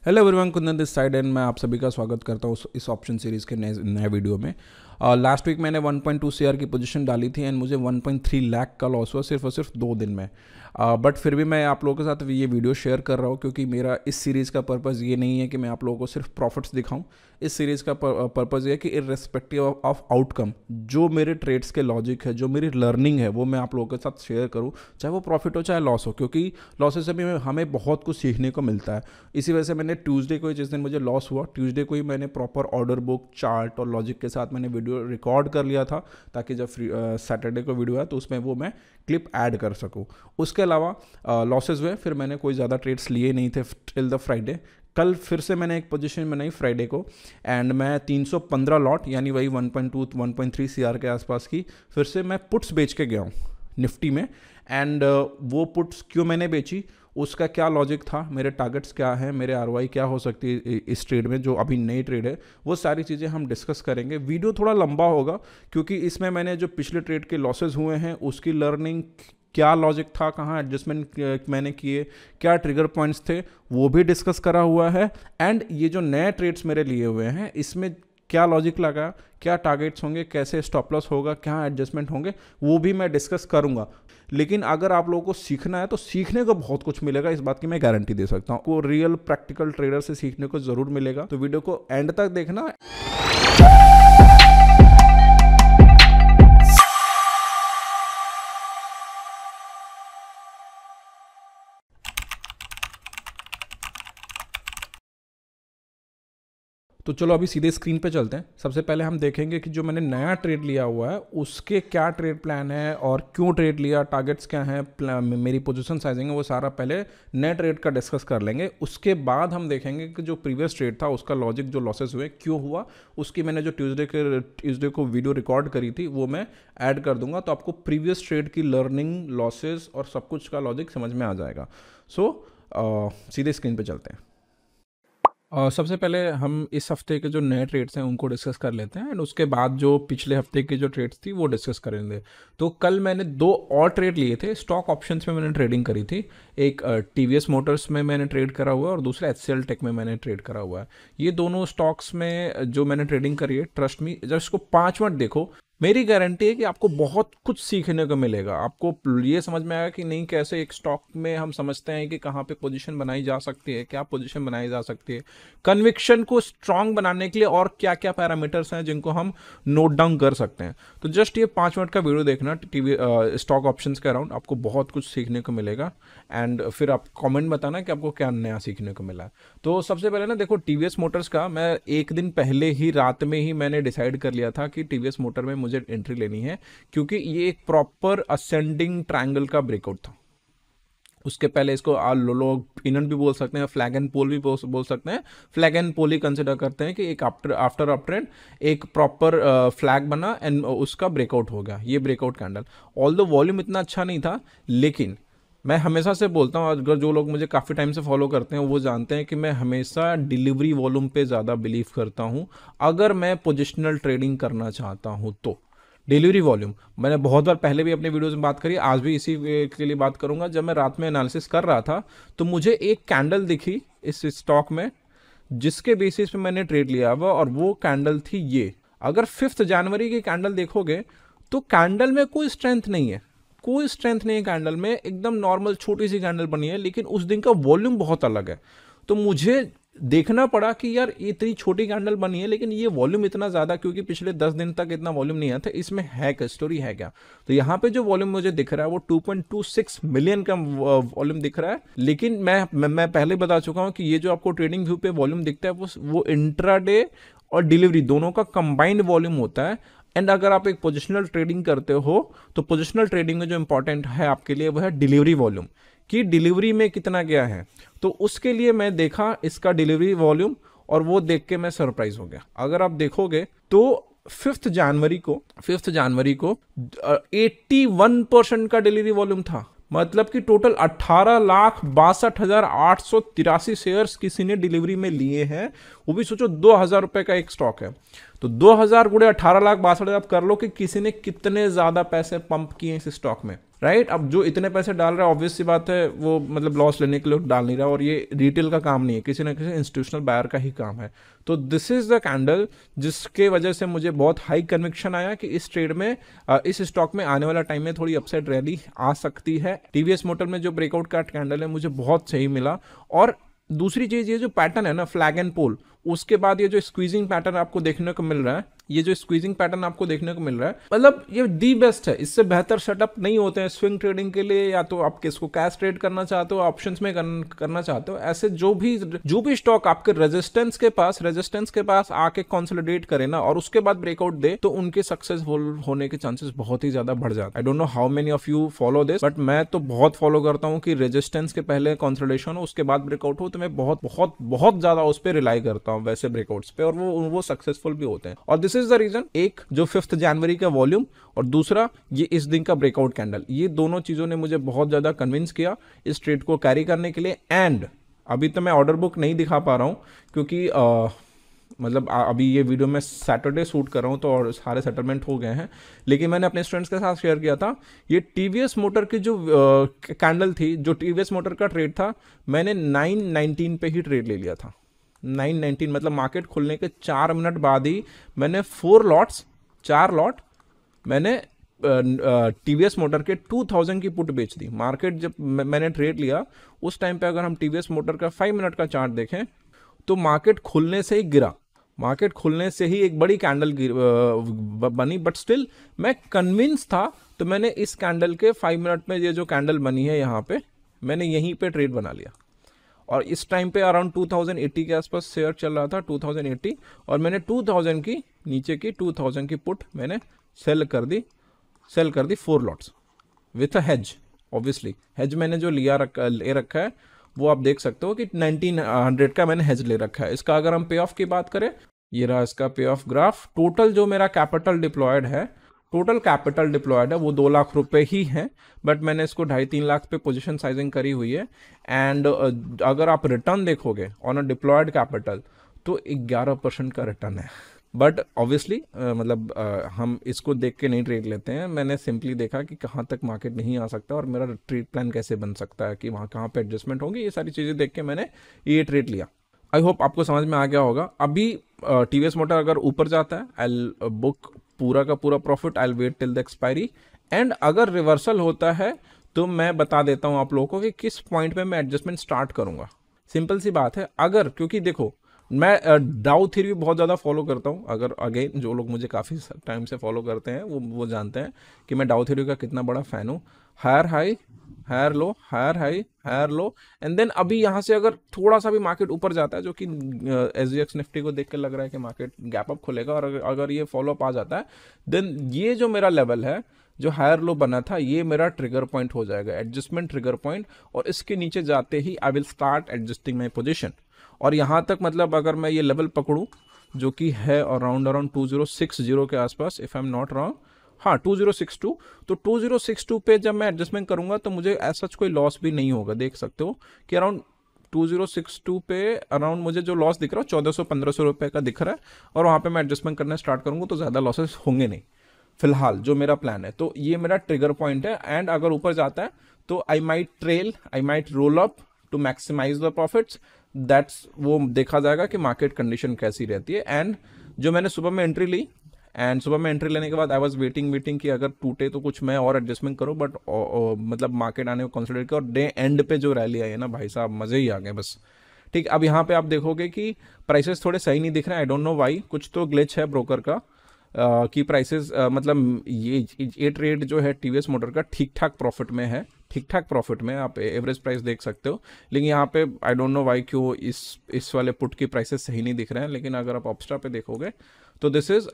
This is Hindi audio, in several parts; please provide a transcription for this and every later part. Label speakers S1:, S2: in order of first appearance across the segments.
S1: Hello everyone, Kundan this side and मैं आप सभी का स्वागत करता हूँ इस ऑप्शन सीरीज़ के नए वीडियो में। लास्ट वीक मैंने 1.2 CR की पोजीशन डाली थी एंड मुझे 1.3 लाख का लॉस हुआ सिर्फ और सिर्फ 2 दिन में। बट फिर भी मैं आप लोगों के साथ ये वीडियो शेयर कर रहा हूँ क्योंकि मेरा इस सीरीज़ का पर्पज़ ये नहीं है कि मैं आप लोगों को सिर्फ प्रॉफिट्स दिखाऊं। इस सीरीज़ का पर्पज़ ये है कि इर्रेस्पेक्टिव ऑफ आउटकम जो मेरे ट्रेड्स के लॉजिक है, जो मेरी लर्निंग है, वो मैं आप लोगों के साथ शेयर करूँ, चाहे वो प्रॉफिट हो चाहे लॉस हो, क्योंकि लॉसेस से भी हमें बहुत कुछ सीखने को मिलता है। इसी वजह से मैंने ट्यूसडे को, जिस दिन मुझे लॉस हुआ, ट्यूसडे को ही मैंने प्रॉपर ऑर्डर बुक, चार्ट और लॉजिक के साथ मैंने वीडियो रिकॉर्ड कर लिया था ताकि जब सैटरडे को वीडियो आया तो उसमें वो मैं क्लिप ऐड कर सकूं। उसके अलावा लॉसेस हुए, फिर मैंने कोई ज़्यादा ट्रेड्स लिए नहीं थे टिल द फ्राइडे। कल फिर से मैंने एक पोजीशन बनाई फ्राइडे को एंड मैं 315 लॉट यानी वही 1.2 1.3 CR के आसपास की फिर से मैं पुट्स बेच के गया हूँ निफ्टी में। एंड वो पुट्स क्यों मैंने बेची, उसका क्या लॉजिक था, मेरे टारगेट्स क्या हैं, मेरे ROI क्या हो सकती है इस ट्रेड में जो अभी नई ट्रेड है, वो सारी चीज़ें हम डिस्कस करेंगे। वीडियो थोड़ा लंबा होगा क्योंकि इसमें मैंने जो पिछले ट्रेड के लॉसेस हुए हैं उसकी लर्निंग, क्या लॉजिक था, कहाँ एडजस्टमेंट मैंने किए, क्या ट्रिगर पॉइंट्स थे, वो भी डिस्कस करा हुआ है। एंड ये जो नए ट्रेड्स मेरे लिए हुए हैं इसमें क्या लॉजिक लगा, क्या टारगेट्स होंगे, कैसे स्टॉप लॉस होगा, क्या एडजस्टमेंट होंगे, वो भी मैं डिस्कस करूंगा। लेकिन अगर आप लोगों को सीखना है तो सीखने को बहुत कुछ मिलेगा, इस बात की मैं गारंटी दे सकता हूँ। वो रियल प्रैक्टिकल ट्रेडर से सीखने को जरूर मिलेगा, तो वीडियो को एंड तक देखना। तो चलो अभी सीधे स्क्रीन पे चलते हैं। सबसे पहले हम देखेंगे कि जो मैंने नया ट्रेड लिया हुआ है उसके क्या ट्रेड प्लान है और क्यों ट्रेड लिया, टारगेट्स क्या हैं, मेरी पोजीशन साइजिंग है, वो सारा पहले नए ट्रेड का डिस्कस कर लेंगे। उसके बाद हम देखेंगे कि जो प्रीवियस ट्रेड था उसका लॉजिक, जो लॉसेस हुए क्यों हुआ, उसकी मैंने जो ट्यूसडे को वीडियो रिकॉर्ड करी थी वो मैं ऐड कर दूंगा, तो आपको प्रीवियस ट्रेड की लर्निंग, लॉसेस और सब कुछ का लॉजिक समझ में आ जाएगा। सो सीधे स्क्रीन पे चलते हैं। सबसे पहले हम इस हफ्ते के जो नए ट्रेड्स हैं उनको डिस्कस कर लेते हैं एंड उसके बाद जो पिछले हफ्ते की जो ट्रेड्स थी वो डिस्कस करेंगे। तो कल मैंने 2 और ट्रेड लिए थे, स्टॉक ऑप्शंस में मैंने ट्रेडिंग करी थी। एक TVS मोटर्स में मैंने ट्रेड करा हुआ है और दूसरा HCL टेक में मैंने ट्रेड करा हुआ है। ये दोनों स्टॉक्स में जो मैंने ट्रेडिंग करी है, ट्रस्ट मी, जब इसको 5 मिनट देखो, मेरी गारंटी है कि आपको बहुत कुछ सीखने को मिलेगा। आपको ये समझ में आएगा कि नहीं, कैसे एक स्टॉक में हम समझते हैं कि कहाँ पे पोजीशन बनाई जा सकती है, क्या पोजीशन बनाई जा सकती है, कन्विक्शन को स्ट्रांग बनाने के लिए और क्या क्या पैरामीटर्स हैं जिनको हम नोट डाउन कर सकते हैं। तो जस्ट ये 5 मिनट का वीडियो देखना स्टॉक ऑप्शंस के अराउंड, आपको बहुत कुछ सीखने को मिलेगा एंड फिर आप कमेंट बताना कि आपको क्या नया सीखने को मिला। तो सबसे पहले ना देखो, TVS मोटर्स का मैं एक दिन पहले ही रात में ही मैंने डिसाइड कर लिया था कि TVS मोटर में मुझे एंट्री लेनी है क्योंकि ये एक प्रॉपर असेंडिंग ट्रायंगल का ब्रेकआउट था। उसके पहले इसको लोग पिनन भी बोल सकते हैं, फ्लैग एंड पोल भी बोल सकते हैं। फ्लैग एंड पोल ही कंसिडर करते हैं कि एक आफ्टर अप ट्रेंड एक प्रॉपर फ्लैग बना एंड उसका ब्रेकआउट हो गया, ये ब्रेकआउट कैंडल। ऑल्दो वॉल्यूम इतना अच्छा नहीं था, लेकिन मैं हमेशा से बोलता हूँ, अगर जो लोग मुझे काफ़ी टाइम से फॉलो करते हैं वो जानते हैं कि मैं हमेशा डिलीवरी वॉल्यूम पे ज़्यादा बिलीव करता हूँ अगर मैं पोजिशनल ट्रेडिंग करना चाहता हूँ तो। डिलीवरी वॉल्यूम मैंने बहुत बार पहले भी अपने वीडियोस में बात करी, आज भी इसी के लिए बात करूंगा। जब मैं रात में एनालिसिस कर रहा था तो मुझे एक कैंडल दिखी इस स्टॉक में जिसके बेसिस पे मैंने ट्रेड लिया हुआ, और वो कैंडल थी ये। अगर 5 जनवरी की कैंडल देखोगे तो कैंडल में कोई स्ट्रेंथ नहीं है, कोई स्ट्रेंथ नहीं है कैंडल में, एकदम नॉर्मल छोटी सी कैंडल बनी है, लेकिन उस दिन का वॉल्यूम बहुत अलग है। तो मुझे देखना पड़ा कि यार ये इतनी छोटी कैंडल बनी है लेकिन ये वॉल्यूम इतना ज़्यादा, क्योंकि पिछले 10 दिन तक इतना वॉल्यूम नहीं आया था। इसमें है क्या, स्टोरी है क्या? तो यहाँ पे जो वॉल्यूम मुझे दिख रहा है वो 2.26 मिलियन का वॉल्यूम दिख रहा है। लेकिन मैं पहले बता चुका हूँ कि ये जो आपको ट्रेडिंग व्यू पे वॉल्यूम दिखता है वो इंट्राडे और डिलीवरी दोनों का कंबाइंड वॉल्यूम होता है। एंड अगर आप एक पोजिशनल ट्रेडिंग करते हो तो पोजिशनल ट्रेडिंग में जो इंपॉर्टेंट है आपके लिए वो है डिलीवरी वॉल्यूम, कि डिलीवरी में कितना गया है। तो उसके लिए मैं देखा इसका डिलीवरी वॉल्यूम और वो देख के मैं सरप्राइज हो गया। अगर आप देखोगे तो 5 जनवरी को 81% का डिलीवरी वॉल्यूम था, मतलब कि टोटल 18,62,883 शेयर्स किसी ने डिलीवरी में लिए हैं। वो भी सोचो 2,000 रुपए का एक स्टॉक है, तो 2,000 गुणे 18,62,000 आप कर लो कि किसी ने कितने ज्यादा पैसे पंप किए इस स्टॉक में। राइट। अब जो इतने पैसे डाल रहा है ऑब्वियस सी बात है वो मतलब लॉस लेने के लिए डाल नहीं रहा, और ये रिटेल का काम नहीं है, किसी ना किसी इंस्टीट्यूशनल बायर का ही काम है। तो दिस इज द कैंडल जिसके वजह से मुझे बहुत हाई कन्विक्शन आया कि इस ट्रेड में इस स्टॉक में आने वाला टाइम में थोड़ी अपसाइड रैली आ सकती है। टीवीएस मोटर में जो ब्रेकआउट का कैंडल है मुझे बहुत सही मिला। और दूसरी चीज, ये जो पैटर्न है ना फ्लैग एंड पोल, उसके बाद ये जो स्क्वीजिंग पैटर्न आपको देखने को मिल रहा है, ये जो स्क्वीजिंग पैटर्न आपको देखने को मिल रहा है, मतलब ये दी बेस्ट है। इससे बेहतर सेटअप नहीं होते हैं स्विंग ट्रेडिंग के लिए। या तो आप किसको कैश ट्रेड करना चाहते हो, ऑप्शंस में करना चाहते हो, ऐसे जो भी स्टॉक आपके रेजिस्टेंस के पास आके कंसोलिडेट करे ना और उसके बाद ब्रेकआउट दे, तो उनके सक्सेसफुल होने के चांसेस बहुत ही ज्यादा बढ़ जाते हैं। I don't know how many of you follow this, but मैं तो बहुत फॉलो करता हूँ कि रेजिस्टेंस के पहले कंसोलिडेशन हो, उसके बाद ब्रेकआउट हो, तो मैं बहुत बहुत बहुत ज्यादा उस पर रिलाई करता हूँ वैसे ब्रेकआउट्स पे, और वो सक्सेसफुल भी होते हैं। और दिस इज द रीजन, एक जो 5 जनवरी का वॉल्यूम और दूसरा ये इस दिन का ब्रेकआउट कैंडल, ये दोनों चीजों ने मुझे बहुत ज्यादा कन्विंस किया इस ट्रेड को कैरी करने के लिए। एंड अभी तो मैं ऑर्डर बुक नहीं दिखा पा रहा हूं क्योंकि मतलब अभी ये वीडियो मैं सैटरडे शूट कर रहा हूँ तो और सारे सेटलमेंट हो गए हैं, लेकिन मैंने अपने स्टूडेंट्स के साथ शेयर किया था ये टीवीएस मोटर की जो कैंडल थी, जो टीवीएस मोटर का ट्रेड था, मैंने 919 पे ही ट्रेड ले लिया था। 919 मतलब मार्केट खुलने के 4 मिनट बाद ही मैंने 4 लॉट मैंने टीवीएस मोटर के 2000 की पुट बेच दी। मार्केट जब मैंने ट्रेड लिया उस टाइम पे अगर हम टीवीएस मोटर का 5 मिनट का चार्ट देखें तो मार्केट खुलने से ही गिरा, मार्केट खुलने से ही एक बड़ी कैंडल बनी, बट स्टिल मैं कन्विंस था। तो मैंने इस कैंडल के 5 मिनट में ये जो कैंडल बनी है यहाँ पे, मैंने यहीं पे ट्रेड बना लिया। और इस टाइम पे अराउंड 2080 के आसपास शेयर चल रहा था, 2080, और मैंने 2000 की नीचे की 2000 की पुट मैंने सेल कर दी 4 lots with a hedge. Obviously hedge मैंने जो ले रखा है वो आप देख सकते हो कि 1900 का मैंने हेज ले रखा है। इसका अगर हम पे ऑफ की बात करें, ये रहा इसका पे ऑफ ग्राफ। टोटल जो मेरा कैपिटल डिप्लॉयड है वो 2 लाख रुपए ही है, बट मैंने इसको 2.5-3 लाख पे पोजीशन साइजिंग करी हुई है। एंड अगर आप रिटर्न देखोगे ऑन अ डिप्लॉयड कैपिटल तो 11% का रिटर्न है। बट ऑब्वियसली मतलब हम इसको देख के नहीं ट्रेड लेते हैं, मैंने सिंपली देखा कि कहाँ तक मार्केट नहीं आ सकता और मेरा ट्रेड प्लान कैसे बन सकता है कि वहाँ कहाँ पे एडजस्टमेंट होगी, ये सारी चीज़ें देख के मैंने ये ट्रेड लिया। आई होप आपको समझ में आ गया होगा। अभी टीवीएस मोटर अगर ऊपर जाता है आई बुक पूरा का पूरा profit, I wait till the expiry. And अगर रिवर्सल होता है तो मैं बता देता हूँ आप लोगों को कि किस पॉइंट पे मैं एडजस्टमेंट स्टार्ट करूंगा। सिंपल सी बात है, अगर क्योंकि देखो मैं डाउ थ्योरी बहुत ज़्यादा फॉलो करता हूँ। अगर अगेन जो लोग मुझे काफ़ी टाइम से फॉलो करते हैं वो जानते हैं कि मैं डाउ थ्योरी का कितना बड़ा फ़ैन हूँ। Higher high, higher low, higher high, higher low, and then अभी यहाँ से अगर थोड़ा सा भी मार्केट ऊपर जाता है, जो कि SGX निफ्टी को देख के लग रहा है कि मार्केट गैप अप खुलेगा, और अगर ये फॉलो अप आ जाता है देन ये जो मेरा लेवल है जो हायर लो बना था ये मेरा ट्रिगर पॉइंट हो जाएगा, एडजस्टमेंट ट्रिगर पॉइंट। और इसके नीचे जाते ही I will start adjusting my position. और यहाँ तक मतलब अगर मैं ये लेवल पकड़ूँ जो कि है अराउंड 2060 के आसपास, if I am not wrong, हाँ 2062, तो 2062 पे जब मैं एडजस्टमेंट करूंगा तो मुझे ऐसा कोई लॉस भी नहीं होगा। देख सकते हो कि अराउंड 2062 पे अराउंड मुझे जो लॉस दिख रहा है 1400-1500 रुपये का दिख रहा है, और वहाँ पे मैं एडजस्टमेंट करना स्टार्ट करूंगा तो ज़्यादा लॉसेस होंगे नहीं फिलहाल जो मेरा प्लान है। तो ये मेरा ट्रिगर पॉइंट है। एंड अगर ऊपर जाता है तो I might roll up to maximise the profits. That's वो देखा जाएगा कि मार्केट कंडीशन कैसी रहती है। एंड जो मैंने सुबह में एंट्री ली, एंड सुबह में एंट्री लेने के बाद आई वाज वेटिंग कि अगर टूटे तो कुछ मैं और एडजस्टमेंट करूं, बट मतलब मार्केट आने को कंसिडर किया, और डे एंड पे जो रैली आई है ना भाई साहब, मजे ही आ गए बस। ठीक, अब यहाँ पे आप देखोगे कि प्राइसेस थोड़े सही नहीं दिख रहे हैं। आई डोंट नो वाई, कुछ तो ग्लिच है ब्रोकर का कि प्राइसेस मतलब ये ट्रेड जो है टीवीएस मोटर का ठीक ठाक प्रॉफिट में है, ठीक ठाक प्रॉफिट में आप एवरेज प्राइस देख सकते हो। लेकिन यहाँ पे आई डोंट नो वाई क्यों इस वाले पुट की प्राइसेस सही नहीं दिख रहे हैं। लेकिन अगर आप ऑप्स्ट्रा पे देखोगे तो दिस इज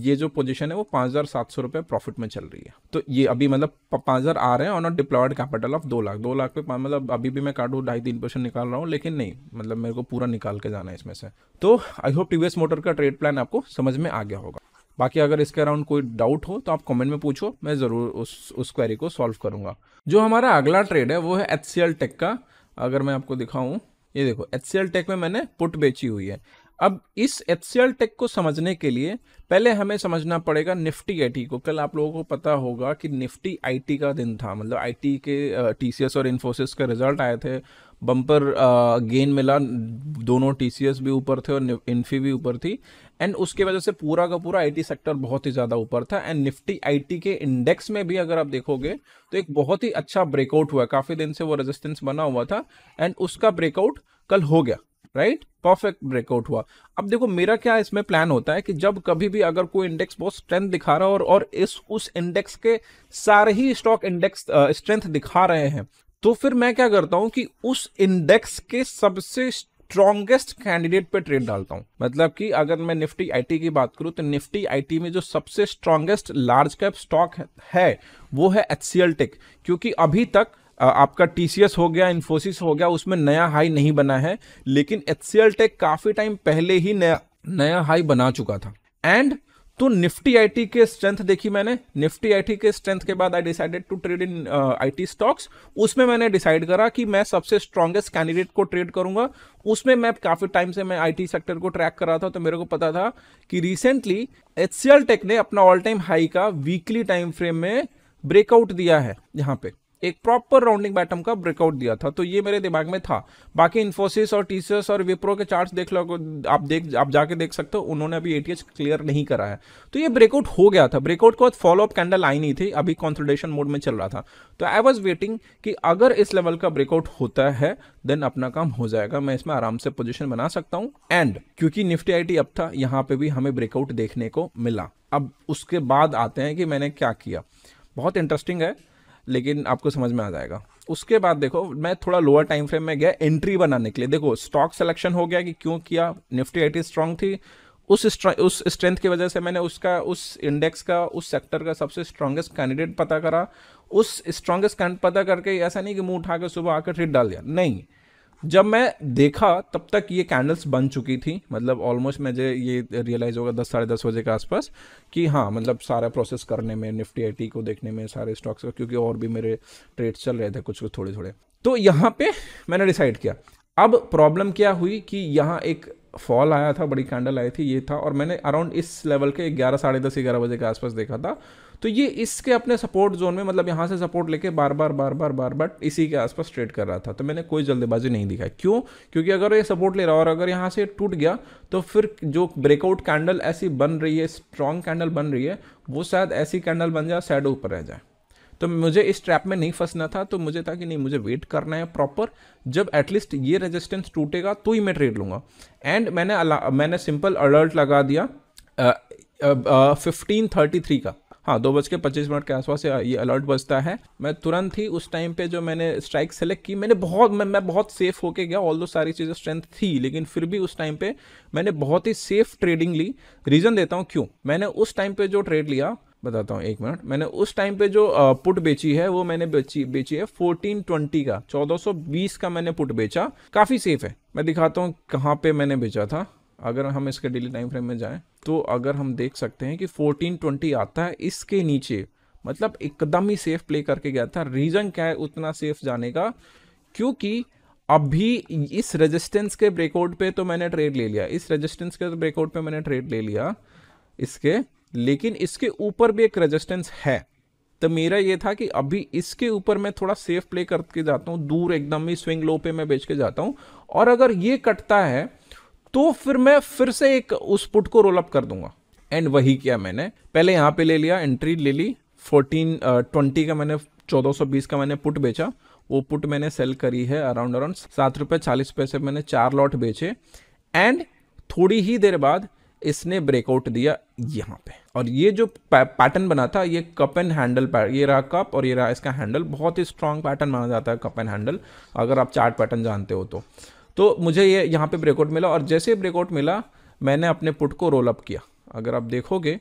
S1: ये जो पोजीशन है वो 5700 रुपये प्रॉफिट में चल रही है। तो ये अभी मतलब 5000 आ रहे हैं on a deployed capital of 2 lakh पे, मतलब अभी भी मैं काटू 2.5-3% निकाल रहा हूँ, लेकिन नहीं मतलब मेरे को पूरा निकाल के जाना है इसमें से। तो आई होप टीवीएस मोटर का ट्रेड प्लान आपको समझ में आ गया होगा। बाकी अगर इसके अराउंड कोई डाउट हो तो आप कमेंट में पूछो, मैं ज़रूर उस क्वेरी को सॉल्व करूंगा। जो हमारा अगला ट्रेड है वो है HCL टेक का। अगर मैं आपको दिखाऊं, ये देखो HCL टेक में मैंने पुट बेची हुई है। अब इस HCL टेक को समझने के लिए पहले हमें समझना पड़ेगा निफ्टी आईटी को। कल आप लोगों को पता होगा कि निफ्टी आईटी का दिन था, मतलब आईटी के टीसीएस और इन्फोसिस के रिजल्ट आए थे, बम्पर गेन मिला, दोनों टीसीएस भी ऊपर थे और इन्फी भी ऊपर थी, एंड उसके वजह से पूरा का पूरा आईटी सेक्टर बहुत ही ज़्यादा ऊपर था। एंड निफ्टी आईटी के इंडेक्स में भी अगर आप देखोगे तो एक बहुत ही अच्छा ब्रेकआउट हुआ, काफ़ी दिन से वो रेजिस्टेंस बना हुआ था एंड उसका ब्रेकआउट कल हो गया, राइट, परफेक्ट ब्रेकआउट हुआ। अब देखो मेरा क्या इसमें प्लान होता है कि जब कभी भी अगर कोई इंडेक्स बहुत स्ट्रेंथ दिखा रहा है और इस उस इंडेक्स के सारे ही स्टॉक इंडेक्स स्ट्रेंथ दिखा रहे हैं, तो फिर मैं क्या करता हूं कि उस इंडेक्स के सबसे स्ट्रॉन्गेस्ट कैंडिडेट पे ट्रेड डालता हूं। मतलब कि अगर मैं निफ्टी आईटी की बात करूं तो निफ्टी आईटी में जो सबसे स्ट्रॉन्गेस्ट लार्ज कैप स्टॉक है वो है HCL टेक, क्योंकि अभी तक आपका टीसीएस हो गया, इन्फोसिस हो गया, उसमें नया हाई नहीं बना है, लेकिन HCL टेक काफी टाइम पहले ही नया हाई बना चुका था। एंड तो निफ्टी आईटी के स्ट्रेंथ देखी मैंने, निफ्टी आईटी के स्ट्रेंथ के बाद I decided to trade in IT stocks. उसमें मैंने डिसाइड करा कि मैं सबसे स्ट्रॉन्गेस्ट कैंडिडेट को ट्रेड करूंगा। उसमें मैं काफी टाइम से मैं आईटी सेक्टर को ट्रैक कर रहा था, तो मेरे को पता था कि रिसेंटली HCL टेक ने अपना ऑल टाइम हाई का वीकली टाइम फ्रेम में ब्रेकआउट दिया है, यहां पे एक प्रॉपर राउंडिंग बॉटम का ब्रेकआउट दिया था, तो ये मेरे दिमाग में था। बाकी इन्फोसिस और टीसीएस और विप्रो के चार्ट्स देख लो, आप जाके देख सकते हो, उन्होंने अभी एटीएच क्लियर नहीं करा है, तो ये ब्रेकआउट हो गया था। ब्रेकआउट के बाद फॉलो अप कैंडल आई नहीं थी, अभी कंसोलिडेशन मोड में चल रहा था, तो आई वाज वेटिंग कि अगर इस लेवल का ब्रेकआउट होता है देन अपना काम हो जाएगा, मैं इसमें आराम से पोजिशन बना सकता हूं। एंड क्योंकि निफ्टी आईटी अब था, यहां पे भी हमें ब्रेकआउट देखने को मिला। अब उसके बाद आते हैं कि मैंने क्या किया, बहुत इंटरेस्टिंग है लेकिन आपको समझ में आ जाएगा। उसके बाद देखो मैं थोड़ा लोअर टाइम फ्रेम में गया एंट्री बनाने के लिए। देखो स्टॉक सिलेक्शन हो गया कि क्यों किया, निफ्टी आईटी स्ट्रांग थी, उस स्ट्रेंथ की वजह से मैंने उस इंडेक्स का, उस सेक्टर का सबसे स्ट्रांगेस्ट कैंडिडेट पता करा। उस स्ट्रांगेस्ट कैंडिडेट पता करके ऐसा नहीं कि मुंह उठा के सुबह आकर ट्रेड डाल दिया, नहीं, जब मैं देखा तब तक ये कैंडल्स बन चुकी थी, मतलब ऑलमोस्ट मुझे ये रियलाइज होगा 10 साढ़े 10 बजे के आसपास कि हाँ, मतलब सारा प्रोसेस करने में, निफ्टी आईटी को देखने में, सारे स्टॉक्स का, क्योंकि और भी मेरे ट्रेड्स चल रहे थे कुछ थोड़े थोड़े, तो यहाँ पे मैंने डिसाइड किया। अब प्रॉब्लम क्या हुई कि यहाँ एक फॉल आया था, बड़ी कैंडल आई थी, ये था, और मैंने अराउंड इस लेवल के 11 साढ़े 10 11 बजे के आसपास देखा था, तो ये इसके अपने सपोर्ट जोन में, मतलब यहाँ से सपोर्ट लेके बार बार इसी के आसपास ट्रेड कर रहा था। तो मैंने कोई जल्दबाजी नहीं दिखाई, क्यों, क्योंकि अगर ये सपोर्ट ले रहा और अगर यहाँ से टूट गया तो फिर जो ब्रेकआउट कैंडल ऐसी बन रही है, स्ट्रॉन्ग कैंडल बन रही है, वो शायद ऐसी कैंडल बन जाए, शैडो ऊपर रह जाए। तो मुझे इस ट्रैप में नहीं फंसना था, तो मुझे था कि नहीं, मुझे वेट करना है प्रॉपर, जब एटलीस्ट ये रेजिस्टेंस टूटेगा तो ही मैं ट्रेड लूँगा। एंड मैंने सिंपल अलर्ट लगा दिया 15:33 का, हाँ 2:25 के आसपास ये अलर्ट बजता है। मैं तुरंत ही उस टाइम पे जो मैंने स्ट्राइक सेलेक्ट की, मैं बहुत सेफ होके गया, ऑल दो सारी चीज़ें स्ट्रेंथ थी, लेकिन फिर भी उस टाइम पे मैंने बहुत ही सेफ ट्रेडिंग ली। रीज़न देता हूँ क्यों। मैंने उस टाइम पे जो ट्रेड लिया, बताता हूँ, एक मिनट। मैंने उस टाइम पे जो पुट बेची है, वो मैंने बेची है 1420 का, 1420 का मैंने पुट बेचा, काफ़ी सेफ है। मैं दिखाता हूँ कहाँ पे मैंने बेचा था। अगर हम इसके डेली टाइम फ्रेम में जाएं तो अगर हम देख सकते हैं कि 1420 आता है इसके नीचे, मतलब एकदम ही सेफ प्ले करके गया था। रीज़न क्या है उतना सेफ जाने का, क्योंकि अभी इस रेजिस्टेंस के ब्रेकआउट पे तो मैंने ट्रेड ले लिया, इस रेजिस्टेंस के ब्रेकआउट पे मैंने ट्रेड ले लिया इसके, लेकिन इसके ऊपर भी एक रेजिस्टेंस है, तो मेरा ये था कि अभी इसके ऊपर मैं थोड़ा सेफ प्ले करके जाता हूँ, दूर एकदम ही स्विंग लो पे मैं बेच के जाता हूँ, और अगर ये कटता है तो फिर मैं फिर से एक उस पुट को रोल अप कर दूंगा। एंड वही किया मैंने, पहले यहाँ पे ले लिया, एंट्री ले ली 1420 का, मैंने 1420 का मैंने पुट बेचा, वो पुट मैंने सेल करी है अराउंड ₹7.40 मैंने 4 लॉट बेचे। एंड थोड़ी ही देर बाद इसने ब्रेकआउट दिया यहाँ पे, और ये जो पैटर्न बना था, ये कप एंड हैंडल, ये रहा कप और ये रहा इसका हैंडल, बहुत ही स्ट्रांग पैटर्न माना जाता है कप एंड हैंडल, अगर आप चार्ट पैटर्न जानते हो तो मुझे ये यहाँ पे ब्रेकआउट मिला, और जैसे ब्रेकआउट मिला मैंने अपने पुट को रोल अप किया। अगर आप देखोगे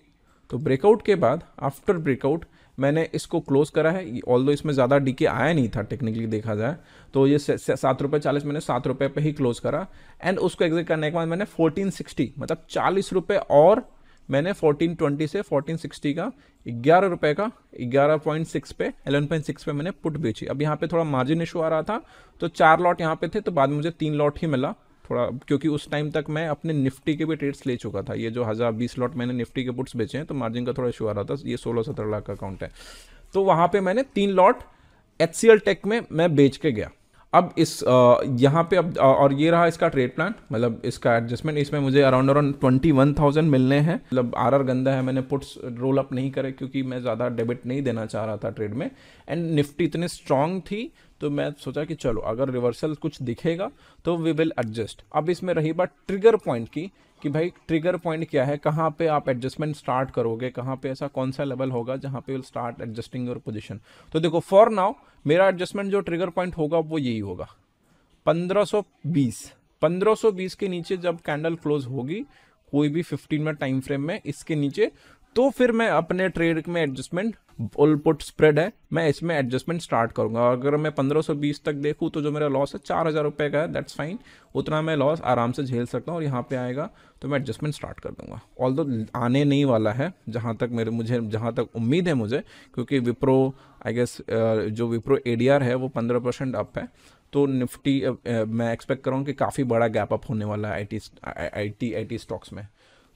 S1: तो ब्रेकआउट के बाद, आफ्टर ब्रेकआउट, मैंने इसको क्लोज करा है, ऑल्दो इसमें ज़्यादा डीके आया नहीं था टेक्निकली देखा जाए तो, ये ₹7.40 मैंने ₹7 पे ही क्लोज करा। एंड उसको एग्जिट करने के बाद मैंने 1460, मतलब ₹40, और मैंने 1420 से 1460 का ₹11 का 11.6 पे 11.6 पे मैंने पुट बेची। अब यहाँ पे थोड़ा मार्जिन इशू आ रहा था, तो 4 लॉट यहाँ पे थे, तो बाद में मुझे 3 लॉट ही मिला, थोड़ा, क्योंकि उस टाइम तक मैं अपने निफ्टी के भी ट्रेड्स ले चुका था। ये जो 1020 लॉट मैंने निफ्टी के पुट्स बेचे हैं, तो मार्जिन का थोड़ा इशू आ रहा था। ये 16-17 लाख का अकाउंट है, तो वहाँ पे मैंने 3 लॉट HCL टेक में मैं बेच के गया। अब इस यहाँ पे अब और ये रहा इसका ट्रेड प्लान, मतलब इसका एडजस्टमेंट। इसमें मुझे अराउंड 21,000 मिलने हैं। मतलब आरआर गंदा है, मैंने पुट्स रोल अप नहीं करे क्योंकि मैं ज़्यादा डेबिट नहीं देना चाह रहा था ट्रेड में। एंड निफ्टी इतनी स्ट्रांग थी, तो मैं सोचा कि चलो अगर रिवर्सल कुछ दिखेगा तो वी विल एडजस्ट। अब इसमें रही बात ट्रिगर पॉइंट की, कि भाई ट्रिगर पॉइंट क्या है, कहाँ पे आप एडजस्टमेंट स्टार्ट करोगे, कहाँ पे ऐसा कौन सा लेवल होगा जहाँ पे will start adjusting your position. तो देखो फॉर नाउ मेरा एडजस्टमेंट जो ट्रिगर पॉइंट होगा वो यही होगा 1520 के नीचे जब कैंडल क्लोज होगी कोई भी 15 मिनट टाइम फ्रेम में इसके नीचे, तो फिर मैं अपने ट्रेड में एडजस्टमेंट, ऑल पुट स्प्रेड है, मैं इसमें एडजस्टमेंट स्टार्ट करूंगा। अगर मैं 1520 तक देखूं तो जो मेरा लॉस है 4000 रुपये का है, दैट्स फाइन, उतना मैं लॉस आराम से झेल सकता हूँ। और यहाँ पे आएगा तो मैं एडजस्टमेंट स्टार्ट कर दूंगा। ऑल्दो आने नहीं वाला है जहाँ तक जहाँ तक उम्मीद है मुझे, क्योंकि विप्रो आई गेस जो विप्रो ADR है वो 15% अप है। तो निफ्टी मैं एक्सपेक्ट कर रहा हूँ कि काफ़ी बड़ा गैप अप होने वाला है IT स्टॉक्स में।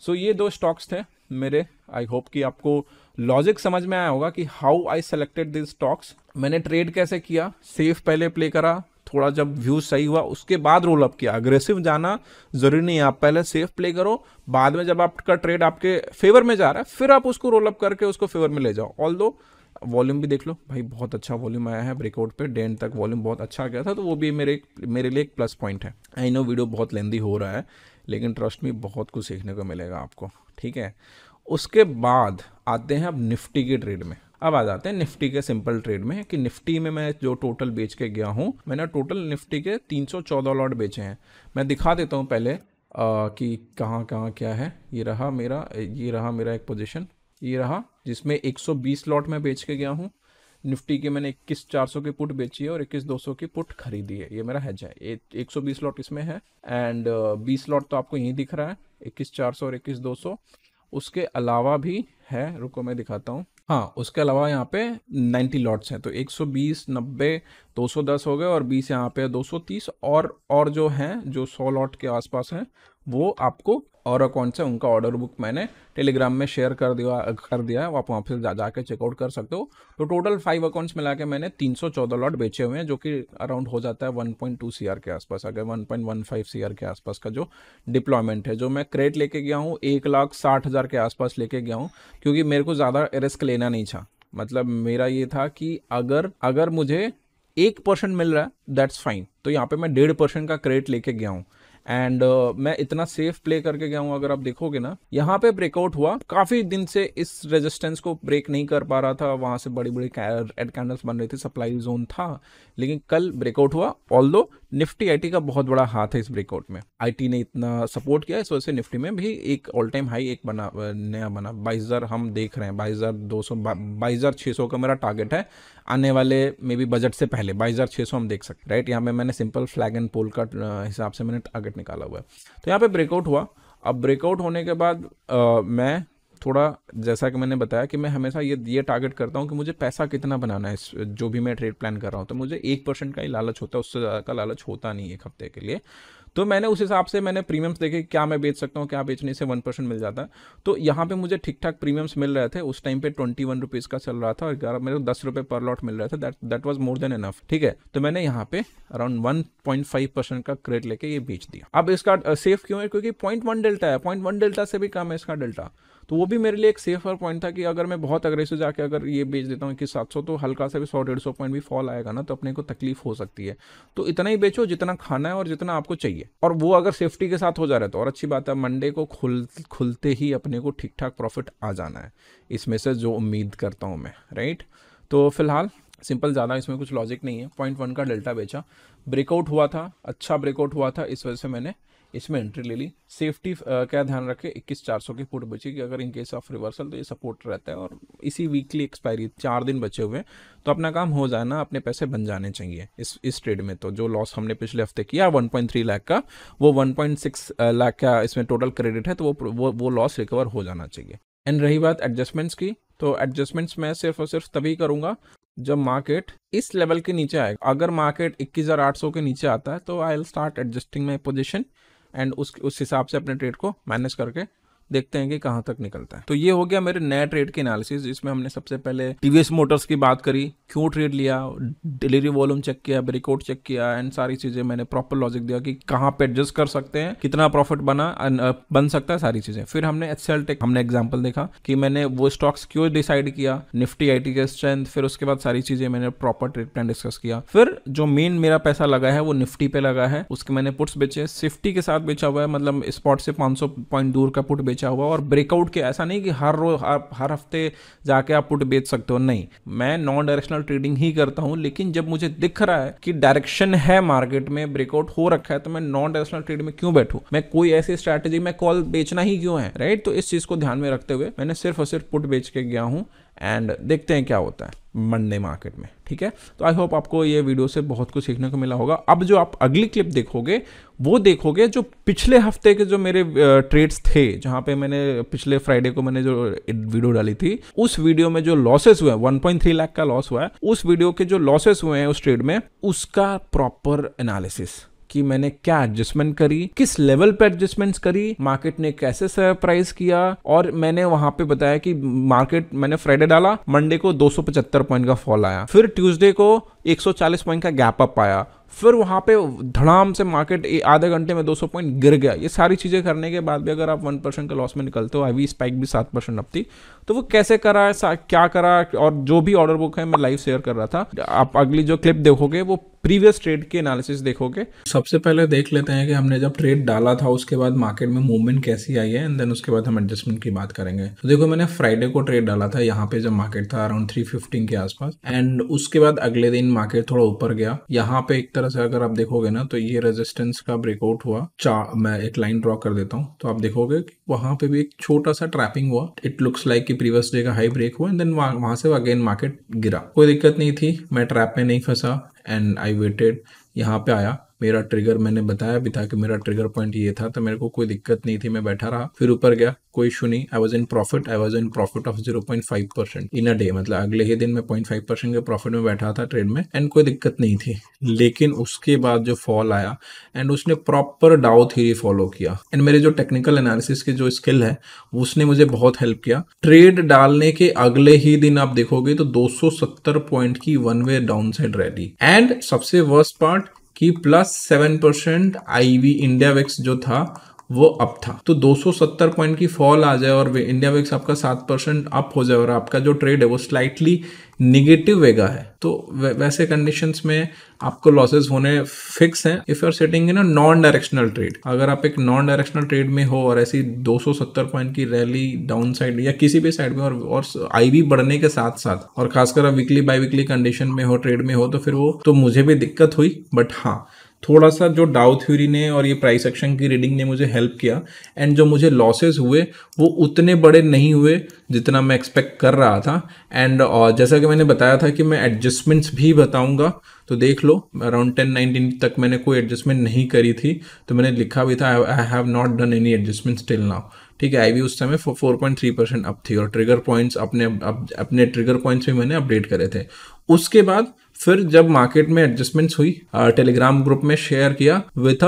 S1: सो ये 2 स्टॉक्स थे मेरे। आई होप कि आपको लॉजिक समझ में आया होगा कि how I selected this stocks, मैंने ट्रेड कैसे किया। सेफ पहले प्ले करा, थोड़ा जब व्यू सही हुआ उसके बाद रोल अप किया। अग्रेसिव जाना जरूरी नहीं है, आप पहले सेफ प्ले करो, बाद में जब आपका ट्रेड आपके फेवर में जा रहा है फिर आप उसको रोल अप करके उसको फेवर में ले जाओ। ऑल्दो वॉल्यूम भी देख लो भाई, बहुत अच्छा वॉल्यूम आया है ब्रेकआउट पे, डे एंड तक वॉल्यूम बहुत अच्छा गया था, तो वो भी मेरे लिए एक प्लस पॉइंट है। आई नो वीडियो बहुत लेंदी हो रहा है, लेकिन ट्रस्ट में बहुत कुछ सीखने को मिलेगा आपको, ठीक है। उसके बाद आते हैं अब निफ्टी के ट्रेड में। अब आ जाते हैं निफ्टी के सिंपल ट्रेड में, कि निफ्टी में मैं जो टोटल बेच के गया हूँ, मैंने टोटल निफ्टी के 314 लॉट बेचे हैं। मैं दिखा देता हूँ पहले कि कहाँ कहाँ क्या है। ये रहा मेरा एक पोजीशन, ये रहा जिसमें 120 लॉट में बेच के गया हूँ। निफ्टी के मैंने 21,400 की पुट बेची है और 21,200 की पुट खरीदी है। ये मेरा हेज है। 120 लॉट इसमें है एंड 20 लॉट तो आपको यहीं दिख रहा है, 21,400 और 21,200। उसके अलावा भी है, रुको मैं दिखाता हूँ। हाँ, उसके अलावा यहाँ पे 90 लॉट्स हैं, तो 120, 90, 210 हो गए और 20 यहाँ पे 230 और जो हैं जो 100 लॉट के आसपास हैं वो आपको और अकाउंट से उनका ऑर्डर बुक मैंने टेलीग्राम में शेयर कर दिया है, आप वहाँ पे जाके चेकआउट कर सकते हो। तो टोटल 5 अकाउंट्स मिला के मैंने 314 लॉट बेचे हुए हैं, जो कि अराउंड हो जाता है 1.2 CR के आसपास, अगर 1.15 CR के आसपास का जो डिप्लॉयमेंट है। जो मैं क्रेडिट लेके गया हूँ 1,60,000 के आसपास लेके गया हूँ, क्योंकि मेरे को ज़्यादा रिस्क लेना नहीं था। मतलब मेरा ये था कि अगर मुझे 1% मिल रहा है दैट्स फाइन, तो यहाँ पे मैं 1.5% का क्रेडिट लेके गया हूँ। एंड मैं इतना सेफ प्ले करके गया हूँ। अगर आप देखोगे ना, यहाँ पे ब्रेकआउट हुआ, काफी दिन से इस रेजिस्टेंस को ब्रेक नहीं कर पा रहा था, वहां से बड़ी बड़ी रेड कैंडल्स बन रही थी, सप्लाई जोन था, लेकिन कल ब्रेकआउट हुआ। ऑल्दो निफ्टी IT का बहुत बड़ा हाथ है इस ब्रेकआउट में, IT ने इतना सपोर्ट किया, इस वजह से निफ्टी में भी एक ऑल टाइम हाई एक नया बना 22,000 हम देख रहे हैं, 22,200 22,600 का मेरा टारगेट है आने वाले मे बी बजट से पहले। 22,600 हम देख सकते हैं, राइट। यहाँ पे मैंने सिंपल फ्लैग एंड पोल का हिसाब से मैंने टारगेट निकाला हुआ है। तो यहाँ पे ब्रेकआउट हुआ। अब ब्रेकआउट होने के बाद मैं थोड़ा, जैसा कि मैंने बताया कि मैं हमेशा ये टारगेट करता हूँ कि मुझे पैसा कितना बनाना है, इस जो भी मैं ट्रेड प्लान कर रहा हूँ। तो मुझे 1% का ही लालच होता है, उससे ज़्यादा का लालच होता नहीं एक हफ्ते के लिए। तो मैंने उस हिसाब से मैंने प्रीमियम्स देखे, क्या मैं बेच सकता हूँ, क्या बेचने से 1% मिल जाता है। तो यहाँ पे मुझे ठीक ठाक प्रीमियम्स मिल रहे थे। उस टाइम पे 21 रुपीज़ का चल रहा था और 11 मेरे को 10 रुपये पर लॉट मिल रहे थे। That was more than enough, ठीक है। तो मैंने यहाँ पे अराउंड 1.5% का क्रेडिट लेके ये बेच दिया। अब इसका सेफ क्यों है, क्योंकि 0.1 डेल्टा है, 0.1 डेल्टा से भी कम है इसका डेल्टा। तो वो भी मेरे लिए एक सेफर पॉइंट था कि अगर मैं बहुत अग्रेसिव जाके अगर ये बेच देता हूँ कि 700, तो हल्का सा भी 100-150 पॉइंट भी फॉल आएगा ना, तो अपने को तकलीफ हो सकती है। तो इतना ही बेचो जितना खाना है और जितना आपको चाहिए, और वो अगर सेफ्टी के साथ हो जा रहा है तो और अच्छी बात है। मंडे को खुलते ही अपने को ठीक ठाक प्रॉफिट आ जाना है, इसमें से जो उम्मीद करता हूँ मैं, राइट। तो फिलहाल सिंपल, ज़्यादा इसमें कुछ लॉजिक नहीं है। 0.1 का डेल्टा बेचा, ब्रेकआउट हुआ था, अच्छा ब्रेकआउट हुआ था, इस वजह से मैंने इसमें एंट्री ले ली। सेफ्टी क्या ध्यान रखे, 21,400 की पुट बची कि अगर इन केस ऑफ रिवर्सल तो ये सपोर्ट रहता है। और इसी वीकली एक्सपायरी 4 दिन बचे हुए, तो अपना काम हो जाए ना, अपने पैसे बन जाने चाहिए इस ट्रेड में। तो जो लॉस हमने पिछले हफ्ते किया 1.3 लाख का, वो 1.6 लाख का इसमें टोटल क्रेडिट है, तो वो लॉस रिकवर हो जाना चाहिए। एंड रही बात एडजस्टमेंट्स की, तो एडजस्टमेंट्स मैं सिर्फ और सिर्फ तभी करूँगा जब मार्केट इस लेवल के नीचे आएगा, अगर मार्केट 21,800 के नीचे आता है तो आई will start adjusting my position and उस हिसाब से अपने ट्रेड को मैनेज करके देखते हैं कि कहाँ तक निकलता है। तो ये हो गया मेरे नए ट्रेड के एनालिसिस, जिसमें हमने सबसे पहले टीवीएस मोटर्स की बात करी, क्यों ट्रेड लिया, डिलीवरी वॉल्यूम चेक किया, ब्रेकआउट चेक किया एंड सारी चीजें मैंने प्रॉपर लॉजिक दिया कि कहाँ पे एडजस्ट कर सकते हैं, कितना प्रॉफिट बन सकता है, सारी चीजें। फिर हमने एचसीएल टेक हमने एग्जाम्पल देखा कि मैंने वो स्टॉक्स क्यों डिसाइड किया, निफ्टी आईटी के स्ट्रेंथ, फिर उसके बाद सारी चीजें मैंने प्रॉपर ट्रेड प्लान डिस्कस किया। फिर जो मेन मेरा पैसा लगा है वो निफ्टी पे लगा है, उसके मैंने पुट्स बेचे, सिफ्टी के साथ बेचा हुआ है, मतलब स्पॉट से 500 पॉइंट दूर का पुट बेचा हुआ, और ब्रेकआउट के ऐसा नहीं कि हर रोज हर हफ्ते जाके आप पुट बेच सकते हो, नहीं, मैं नॉन डायरेक्शनल ट्रेडिंग ही करता हूं। लेकिन जब मुझे दिख रहा है कि डायरेक्शन है मार्केट में, ब्रेकआउट हो रखा है, तो मैं नॉन डायरेक्शनल ट्रेड में क्यों बैठूं, मैं कोई ऐसी स्ट्रैटेजी में कॉल बेचना ही क्यों है, राइट। तो इस चीज को ध्यान में रखते हुए मैंने सिर्फ और सिर्फ पुट बेच के गया हूं एंड देखते हैं क्या होता है मंडे मार्केट में, ठीक है। तो आई होप आपको ये वीडियो से बहुत कुछ सीखने को मिला होगा। अब जो आप अगली क्लिप देखोगे वो देखोगे जो पिछले हफ्ते के जो मेरे ट्रेड्स थे, जहां पे मैंने पिछले फ्राइडे को मैंने जो वीडियो डाली थी, उस वीडियो में जो लॉसेस हुए, 1.3 लाख का लॉस हुआ है, उस वीडियो के जो लॉसेस हुए हैं उस ट्रेड में, उसका प्रॉपर एनालिसिस कि मैंने क्या एडजस्टमेंट करी, किस लेवल पे एडजस्टमेंट्स करी, मार्केट ने कैसे सरप्राइज किया, और मैंने वहां पे बताया कि मार्केट, मैंने फ्राइडे डाला, मंडे को 275 पॉइंट का फॉल आया, फिर ट्यूसडे को 140 पॉइंट का गैप अप आया, फिर वहां पे धड़ाम से मार्केट आधे घंटे में 200 पॉइंट गिर गया। ये सारी चीजें करने के बाद भी अगर आप 1% के लॉस में निकलते हो, आईवी स्पाइक भी 7% अप थी, तो वो कैसे करा, क्या करा, और जो भी ऑर्डर बुक है मैं लाइव शेयर कर रहा था। आप अगली जो क्लिप देखोगे वो प्रीवियस ट्रेड के एनालिसिस देखोगे। सबसे पहले देख लेते हैं कि हमने जब ट्रेड डाला था उसके बाद मार्केट में मूवमेंट कैसी आई है, एंड देन उसके बाद हम एडजस्टमेंट की बात करेंगे। तो देखो, मैंने फ्राइडे को ट्रेड डाला था यहाँ पे जब मार्केट था अराउंड 315 के आसपास, एंड उसके बाद अगले दिन मार्केट थोड़ा ऊपर गया। यहाँ पे एक तरह से अगर आप देखोगे ना, तो ये रेजिस्टेंस का ब्रेकआउट हुआ, मैं एक लाइन ड्रॉ कर देता हूँ, तो आप देखोगे कि वहां पे भी एक छोटा सा ट्रैपिंग हुआ, इट लुक्स लाइक कि प्रीवियस डे का हाई ब्रेक हुआ, एंड देन वहां से अगेन मार्केट गिरा। कोई दिक्कत नहीं थी, मैं ट्रैप में नहीं फंसा एंड आई वेटेड। यहाँ पे आया, मेरा ट्रिगर मैंने बताया भी था कि मेरा ट्रिगर पॉइंट ये था, तो मेरे को कोई दिक्कत नहीं थी, मैं बैठा रहा, फिर ऊपर गया, कोई इशू नहीं। I was in profit of 0.5% in a day, मतलब अगले ही दिन में 0.5% के प्रॉफिट में बैठा था ट्रेड में, एंड कोई दिक्कत नहीं थी। लेकिन उसके बाद जो फॉल आया एंड उसने प्रॉपर डाउ थ्योरी फॉलो किया, एंड मेरे जो टेक्निकल एनालिसिस की जो स्किल है उसने मुझे बहुत हेल्प किया। ट्रेड डालने के अगले ही दिन आप देखोगे तो 270 पॉइंट की one way down side rally, and सबसे वर्स्ट पार्ट कि +7% आईवी इंडिया विक्स जो था वो अप था। तो 270 पॉइंट की फॉल आ जाए और इंडिया विक्स आपका 7% अप हो जाए और आपका जो ट्रेड है वो स्लाइटली निगेटिव वेगा है, तो वैसे कंडीशंस में आपको लॉसेस होने फिक्स हैं if you are setting in a non directional trade. अगर आप एक नॉन डायरेक्शनल ट्रेड में हो और ऐसी 270 पॉइंट की रैली डाउन साइड या किसी भी साइड में और आईवी बढ़ने के साथ साथ, और खासकर आप वीकली बाय वीकली कंडीशन में हो, ट्रेड में हो, तो फिर वो तो मुझे भी दिक्कत हुई, बट हाँ, थोड़ा सा जो डाउ थ्योरी ने और ये प्राइस एक्शन की रीडिंग ने मुझे हेल्प किया, एंड जो मुझे लॉसेस हुए वो उतने बड़े नहीं हुए जितना मैं एक्सपेक्ट कर रहा था। एंड जैसा कि मैंने बताया था कि मैं एडजस्टमेंट्स भी बताऊंगा, तो देख लो अराउंड 10-19 तक मैंने कोई एडजस्टमेंट नहीं करी थी, तो मैंने लिखा भी था I have not done any adjustments till now, ठीक है। आईवी उस समय 4.3% अप थी और ट्रिगर पॉइंट्स अपने ट्रिगर पॉइंट्स भी मैंने अपडेट करे थे। उसके बाद फिर जब मार्केट में एडजस्टमेंट्स हुई, टेलीग्राम ग्रुप में शेयर किया विथ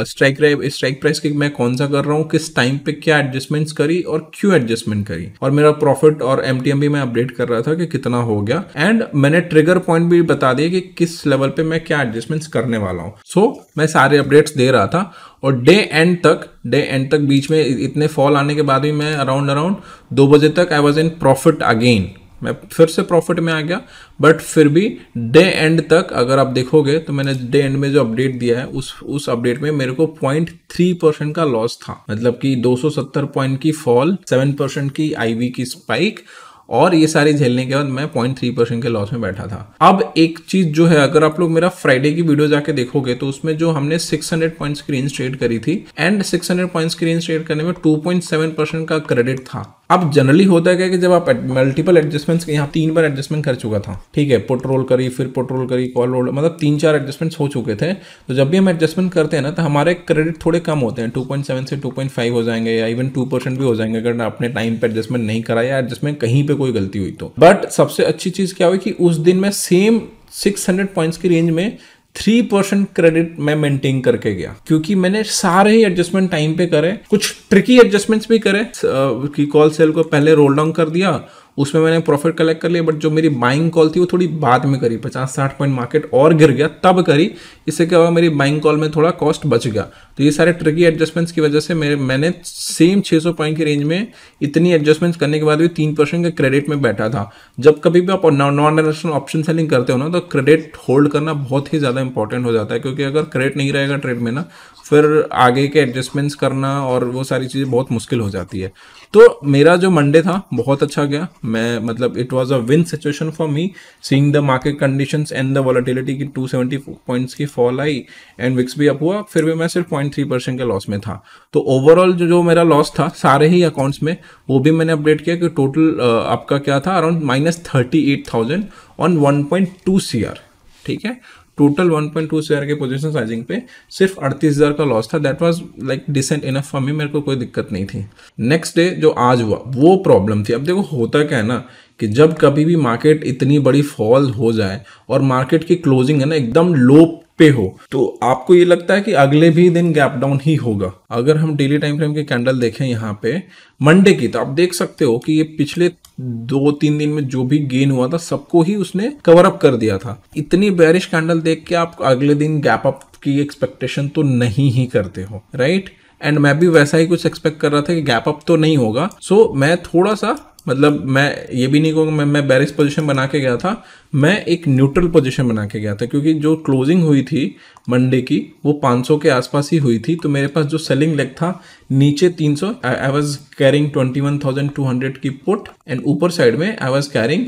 S1: स्ट्राइक प्राइस की मैं कौन सा कर रहा हूँ, किस टाइम पे क्या एडजस्टमेंट्स करी और क्यों एडजस्टमेंट करी, और मेरा प्रॉफिट और एमटीएम भी मैं अपडेट कर रहा था कि कितना हो गया, एंड मैंने ट्रिगर पॉइंट भी बता दिया कि किस लेवल पे मैं क्या एडजस्टमेंट्स करने वाला हूँ। सो मैं सारे अपडेट्स दे रहा था, और डे एंड तक बीच में इतने फॉल आने के बाद भी मैं अराउंड 2 बजे तक I was in profit again, मैं फिर से प्रॉफिट में आ गया। बट फिर भी डे एंड तक अगर आप देखोगे तो मैंने डे एंड में जो अपडेट दिया है उस अपडेट में मेरे को 0.3% का लॉस था, मतलब कि 270 पॉइंट की फॉल, 7% की आईवी की स्पाइक, और ये सारी झेलने के बाद मैं 0.3% के लॉस में बैठा था। अब एक चीज जो है, अगर आप लोग मेरा फ्राइडे की वीडियो जाके देखोगे तो उसमें जो हमने 600 पॉइंट्स की रेंज ट्रेड करी थी, एंड 600 पॉइंट्स की रेंज ट्रेड करने में 2.7% का क्रेडिट था। अब जनरली होता है क्या कि जब आप मल्टीपल एडजस्टमेंट्स, यहाँ 3 बार एडजस्टमेंट कर चुका था, ठीक है, पुट रोल करी, फिर पुट रोल करी, कॉल रोल, मतलब 3-4 एडजस्टमेंट्स हो चुके थे। तो जब भी हम एडजस्टमेंट करते हैं ना, तो हमारे क्रेडिट थोड़े कम होते हैं, 2.7 से 2.5 हो जाएंगे, या इवन 2% भी हो जाएंगे अगर आपने टाइम पे एडजस्टमेंट नहीं करा या एडजस्टमेंट कहीं पे कोई गलती हुई तो। बट सबसे अच्छी चीज़ क्या हुई कि उस दिन मैं सेम 600 पॉइंट्स की रेंज में 3% क्रेडिट मैं मेंटेन करके गया, क्योंकि मैंने सारे ही एडजस्टमेंट टाइम पे करे, कुछ ट्रिकी एडजस्टमेंट्स भी करे कि कॉल सेल को पहले रोल डाउन कर दिया, उसमें मैंने प्रॉफिट कलेक्ट कर लिया, बट जो मेरी बाइंग कॉल थी वो थोड़ी बाद में करी, 50-60 पॉइंट मार्केट और गिर गया तब करी। इससे क्या हुआ, मेरी बाइंग कॉल में थोड़ा कॉस्ट बच गया। तो ये सारे ट्रिकी एडजस्टमेंट्स की वजह से मैंने सेम 600 पॉइंट की रेंज में इतनी एडजस्टमेंट्स करने के बाद भी 3% के क्रेडिट में बैठा था। जब कभी भी आप नॉन डायरेक्शनल ऑप्शन सेलिंग करते हो ना, तो क्रेडिट होल्ड करना बहुत ही ज़्यादा इंपॉर्टेंट हो जाता है, क्योंकि अगर क्रेडिट नहीं रहेगा ट्रेड में ना, फिर आगे के एडजस्टमेंट्स करना और वो सारी चीज़ें बहुत मुश्किल हो जाती है। तो मेरा जो मंडे था बहुत अच्छा गया, मैं मतलब it was a win situation for me, seeing the market conditions and the volatility की 270 पॉइंट्स की फॉल आई एंड विक्स भी अप हुआ, फिर भी मैं सिर्फ 0.3% के लॉस में था। तो ओवरऑल जो मेरा लॉस था सारे ही अकाउंट्स में, वो भी मैंने अपडेट किया कि टोटल आपका क्या था, अराउंड -38,000 ऑन 1.2 CR, ठीक है। टोटल 1.2 CR के पोजीशन साइजिंग पे सिर्फ 38,000 का लॉस था। That was like decent enough for me, मेरे को कोई दिक्कत नहीं थी। नेक्स्ट डे जो आज हुआ वो प्रॉब्लम थी। अब देखो होता क्या है ना कि जब कभी भी मार्केट इतनी बड़ी फॉल हो जाए और मार्केट की क्लोजिंग है ना एकदम लो पे हो, तो आपको ये लगता है कि अगले भी दिन गैप डाउन ही होगा। अगर हम डेली टाइम फ्रेम के कैंडल देखें यहाँ पे मंडे की, तो आप देख सकते हो कि ये पिछले 2-3 दिन में जो भी गेन हुआ था सबको ही उसने कवर अप कर दिया था। इतनी बेरिश कैंडल देख के आप अगले दिन गैप अप की एक्सपेक्टेशन तो नहीं ही करते हो, राइट। एंड मैं भी वैसा ही कुछ एक्सपेक्ट कर रहा था कि गैप अप तो नहीं होगा। सो मैं थोड़ा सा, मतलब मैं ये भी नहीं कहूँगा मैं बेरिश पोजीशन बना के गया था, मैं एक न्यूट्रल पोजीशन बना के गया था, क्योंकि जो क्लोजिंग हुई थी मंडे की वो 500 के आसपास ही हुई थी। तो मेरे पास जो सेलिंग लेग था नीचे 300, आई वाज कैरिंग 21,200 की पुट, एंड ऊपर साइड में आई वाज कैरिंग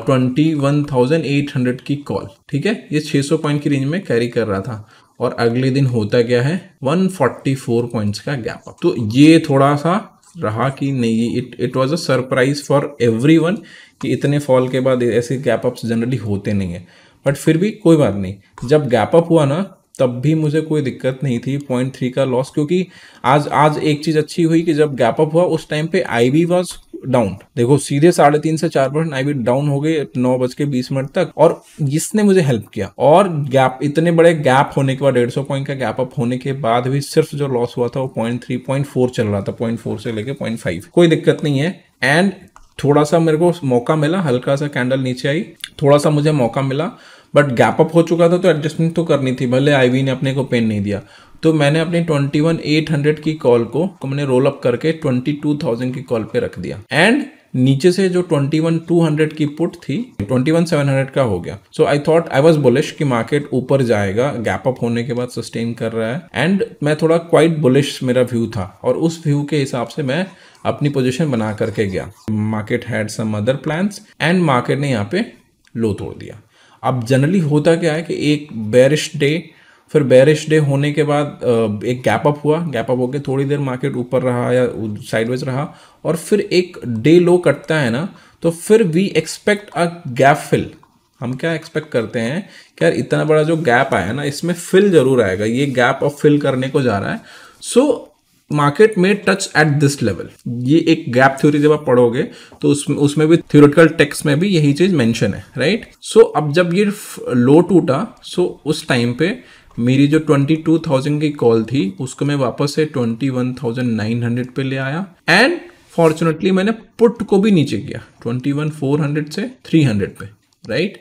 S1: 21,800 की कॉल, ठीक है। ये 600 पॉइंट की रेंज में कैरी कर रहा था, और अगले दिन होता क्या है 144 पॉइंट्स का गैप अप। तो ये थोड़ा सा रहा कि नहीं, it was a surprise for everyone कि इतने फॉल के बाद ऐसे गैप अप्स जनरली होते नहीं है। बट फिर भी कोई बात नहीं, जब गैप अप हुआ ना तब भी मुझे कोई दिक्कत नहीं थी 0.3 का लॉस, क्योंकि आज एक चीज अच्छी हुई कि जब गैप अप हुआ उस टाइम पे आईबी वाज डाउन। देखो सीधे 3.5 से 4% आईबी डाउन हो गए 9:20 तक, और इसने मुझे हेल्प किया। और गैप, इतने बड़े गैप होने के बाद 150 पॉइंट का गैप अप होने के बाद भी सिर्फ जो लॉस हुआ था वो 0.3 0.4 चल रहा था, 0.4 से लेके 0.5, कोई दिक्कत नहीं है। एंड थोड़ा सा मेरे को मौका मिला, हल्का सा कैंडल नीचे आई, थोड़ा सा मुझे मौका मिला, बट गैप अप हो चुका था तो एडजस्टमेंट तो करनी थी, भले आईवी ने अपने को पेन नहीं दिया। तो मैंने अपनी 21,800 की कॉल को मैंने रोल अप करके 22,000 की कॉल पे रख दिया, एंड नीचे से जो 21,200 की पुट थी 21,700 का हो गया। So I thought, I was bullish कि मार्केट ऊपर जाएगा, गैप अप होने के बाद सस्टेन कर रहा है, एंड मैं थोड़ा क्वाइट बुलिश मेरा व्यू था, और उस व्यू के हिसाब से मैं अपनी पोजीशन बना करके गया। Market had some other plans and market ने यहाँ पे लो तोड़ दिया। अब जनरली होता क्या है कि एक बेरिश डे, फिर बेरिश डे होने के बाद एक गैप अप हुआ, गैप अप होकर थोड़ी देर मार्केट ऊपर रहा या साइडवेज रहा, और फिर एक डे लो कटता है ना, तो फिर we expect a gap fill. हम क्या एक्सपेक्ट करते हैं कि यार इतना बड़ा जो गैप आया ना इसमें फिल जरूर आएगा, ये गैप अब फिल करने को जा रहा है। सो मार्केट में टच एट दिस लेवल, ये एक गैप थ्योरी जब आप पढ़ोगे तो उसमें भी थ्योरेटिकल टेक्स्ट में भी यही चीज मेंशन है, राइट। सो अब जब ये लो टूटा, सो उस टाइम पे मेरी जो 22,000 की कॉल थी उसको मैं वापस से 21,900 पे ले आया, एंड फॉर्चुनेटली मैंने पुट को भी नीचे किया 21,400 से 300 पे, राइट।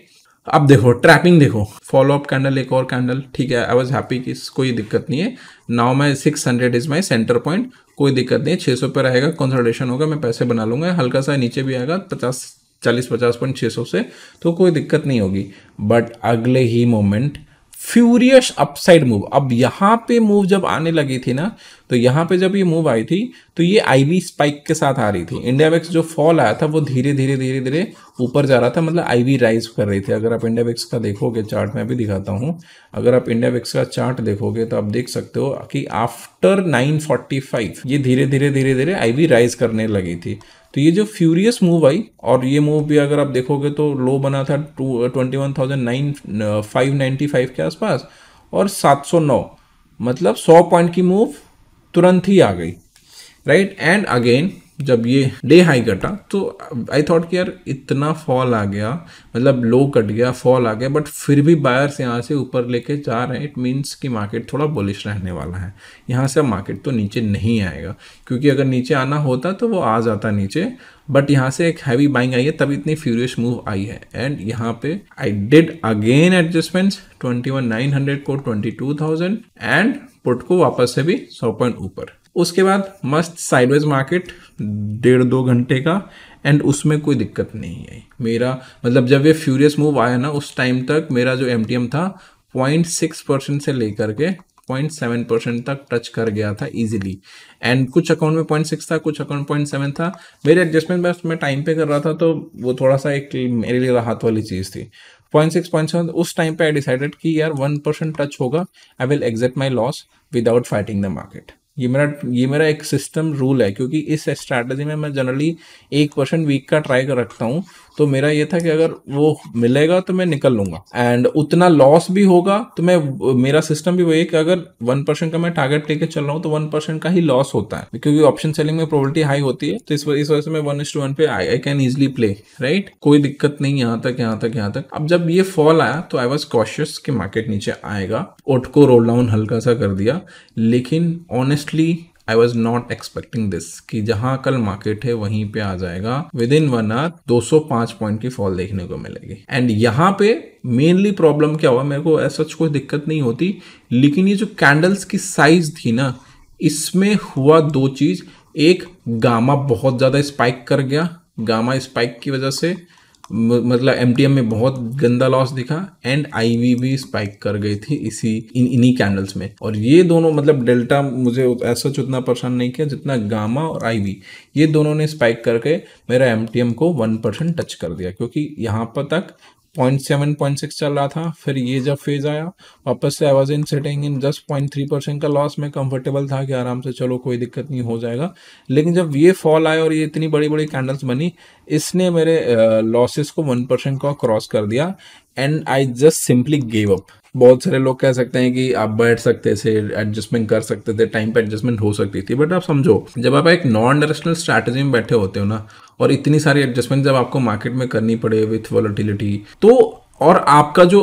S1: अब देखो ट्रैपिंग, देखो फॉलो अप कैंडल, एक और कैंडल, ठीक है। आई वाज हैप्पी कि कोई दिक्कत नहीं है। नाउ मैं 600 इज माई सेंटर पॉइंट, कोई दिक्कत नहीं है। 600 पे रहेगा, कंसोलिडेशन होगा, मैं पैसे बना लूंगा, हल्का सा नीचे भी आएगा 40-50 पॉइंट 600 से, तो कोई दिक्कत नहीं होगी। बट अगले ही मोमेंट फ्यूरियस अपसाइड मूव। अब यहाँ पे मूव जब आने लगी थी ना,
S2: तो यहाँ पे जब ये मूव आई थी तो ये आईवी स्पाइक के साथ आ रही थी। इंडिया वेक्स जो फॉल आया था वो धीरे धीरे ऊपर जा रहा था, मतलब आईवी राइज कर रही थी। अगर आप इंडिया वेक्स का देखोगे चार्ट, मैं भी दिखाता हूँ, अगर आप इंडिया वेक्स का चार्ट देखोगे तो आप देख सकते हो कि आफ्टर 945 ये धीरे धीरे आईवी राइज करने लगी थी। तो ये जो फ्यूरियस मूव आई, और ये मूव भी अगर आप देखोगे तो लो बना था 21,595 के आसपास और 709, मतलब 100 पॉइंट की मूव तुरंत ही आ गई, राइट। एंड अगेन जब ये डे हाई कटा तो आई थॉट कि यार इतना फॉल आ गया, मतलब लो कट गया, फॉल आ गया, बट फिर भी बायर्स यहाँ से ऊपर लेके जा रहे हैं। इट मीन्स कि मार्केट थोड़ा बुलिश रहने वाला है। यहाँ से मार्केट तो नीचे नहीं आएगा, क्योंकि अगर नीचे आना होता तो वो आ जाता नीचे, बट यहाँ से एक हैवी बाइंग आई है तभी इतनी फ्यूरियस मूव आई है। एंड यहाँ पे आई डिड अगेन एडजस्टमेंट्स 21,900 को 22,000 एंड पुट को वापस से भी 100 पॉइंट ऊपर। उसके बाद मस्त साइडवेज मार्केट 1.5-2 घंटे का, एंड उसमें कोई दिक्कत नहीं आई मेरा, मतलब जब ये फ्यूरियस मूव आया ना उस टाइम तक मेरा जो MTM था 0.6% से लेकर के 0.7% तक टच कर गया था इजीली। एंड कुछ अकाउंट में 0.6 था, कुछ अकाउंट 0.7 था। मेरे एडजस्टमेंट बस मैं टाइम पे कर रहा था तो वो थोड़ा सा एक मेरे लिए राहत वाली चीज़ थी। 0.6 0.7 उस टाइम पे आई डिसाइडेड कि यार 1% टच होगा, I will exit my loss without fighting the market. ये मेरा एक सिस्टम रूल है, क्योंकि इस स्ट्रैटेजी में मैं जनरली 1% वीक का ट्राई कर रखता हूँ। तो मेरा ये था कि अगर वो मिलेगा तो मैं निकल लूंगा, एंड उतना लॉस भी होगा तो मेरा सिस्टम भी वही है कि अगर 1% का मैं टारगेट लेके चल रहा हूँ तो 1% का ही लॉस होता है, क्योंकि ऑप्शन सेलिंग में प्रोबेबिलिटी हाई होती है। तो इस वजह से मैं 1:1 पे I can easily play, right. कोई दिक्कत नहीं यहाँ तक। अब जब ये फॉल आया तो आई वॉज कॉशियस कि मार्केट नीचे आएगा, ओट को रोल डाउन हल्का सा कर दिया, लेकिन honestly I was not expecting this कि जहां कल मार्केट है वहीं पे आ जाएगा। विद इन 1 आवर 205 पॉइंट की फॉल देखने को मिलेगी। एंड यहाँ पे मेनली प्रॉब्लम क्या हुआ, मेरे को ऐसा कोई दिक्कत नहीं होती, लेकिन ये जो कैंडल्स की साइज थी ना, इसमें हुआ 2 चीज। एक, गामा बहुत ज्यादा स्पाइक कर गया, गामा स्पाइक की वजह से मतलब MTM में बहुत गंदा लॉस दिखा, एंड आईवी भी स्पाइक कर गई थी इन्हीं कैंडल्स में। और ये दोनों मतलब डेल्टा मुझे ऐसा उतना परेशान नहीं किया जितना गामा और आईवी, ये दोनों ने स्पाइक करके मेरा MTM को 1% टच कर दिया, क्योंकि यहाँ पर तक 0.7 0.6 चल रहा था। फिर ये जब फेज आया वापस से I was in sitting in just 0.3% का लॉस में कंफर्टेबल था कि आराम से चलो कोई दिक्कत नहीं हो जाएगा। लेकिन जब ये फॉल आया और ये इतनी बड़ी बड़ी कैंडल्स बनी, इसने मेरे लॉसेस को 1% का क्रॉस कर दिया, and I just simply gave up. बहुत सारे लोग कह सकते हैं कि आप बैठ सकते थे, एडजस्टमेंट कर सकते थे, टाइम पे एडजस्टमेंट हो सकती थी, बट आप समझो जब आप एक नॉन डायरेक्शनल स्ट्रैटेजी में बैठे होते हो ना, और इतनी सारी एडजस्टमेंट जब आपको मार्केट में करनी पड़े विथ वॉलेटिलिटी, तो और आपका जो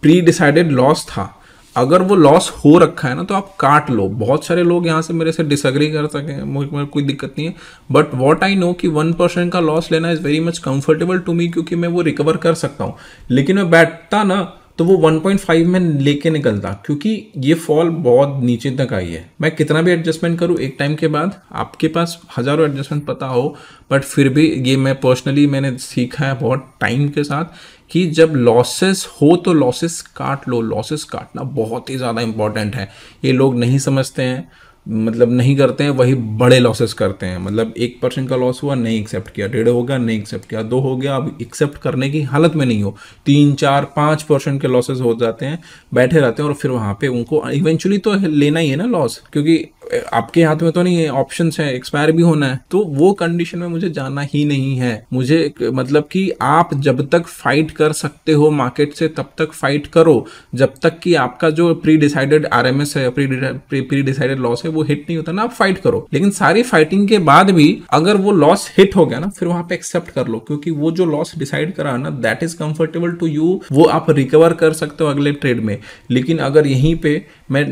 S2: प्री डिसाइडेड लॉस था, अगर वो लॉस हो रखा है ना तो आप काट लो। बहुत सारे लोग यहाँ से मेरे से डिसएग्री कर सके, मुझे कोई दिक्कत नहीं है, बट व्हाट आई नो कि 1% का लॉस लेना is very much comfortable to me, क्योंकि मैं वो रिकवर कर सकता हूँ। लेकिन मैं बैठता ना तो वो 1.5 में लेके निकलता, क्योंकि ये फॉल बहुत नीचे तक आई है। मैं कितना भी एडजस्टमेंट करूँ एक टाइम के बाद, आपके पास हजारों एडजस्टमेंट पता हो, बट फिर भी ये मैंने सीखा है बहुत टाइम के साथ कि जब लॉसेस हो तो लॉसेस काट लो। लॉसेस काटना बहुत ही ज़्यादा इंपॉर्टेंट है। ये लोग नहीं समझते हैं, मतलब नहीं करते हैं, वही बड़े लॉसेस करते हैं। मतलब 1% का लॉस हुआ, नहीं एक्सेप्ट किया, 1.5 हो गया, नहीं एक्सेप्ट किया, 2 हो गया, अब एक्सेप्ट करने की हालत में नहीं हो, 3, 4, 5% के लॉसेस हो जाते हैं, बैठे रहते हैं, और फिर वहाँ पे उनको इवेंचुअली तो लेना ही है ना लॉस, क्योंकि आपके हाथ में तो नहीं है, ऑप्शंस है, एक्सपायर भी होना है। तो वो कंडीशन में मुझे जाना ही नहीं है। मुझे मतलब कि आप जब तक फाइट कर सकते हो मार्केट से तब तक फाइट करो, जब तक कि आपका जो प्री डिसाइडेड RMS है, प्री डिसाइडेड लॉस है, वो हिट नहीं होता ना, आप फाइट करो। लेकिन सारी फाइटिंग के बाद भी अगर वो लॉस हिट हो गया ना, फिर वहां पे एक्सेप्ट कर लो, क्योंकि वो जो लॉस डिसाइड करा ना, that is comfortable to you, वो आप रिकवर कर सकते हो अगले ट्रेड में। लेकिन अगर यहीं पे मैं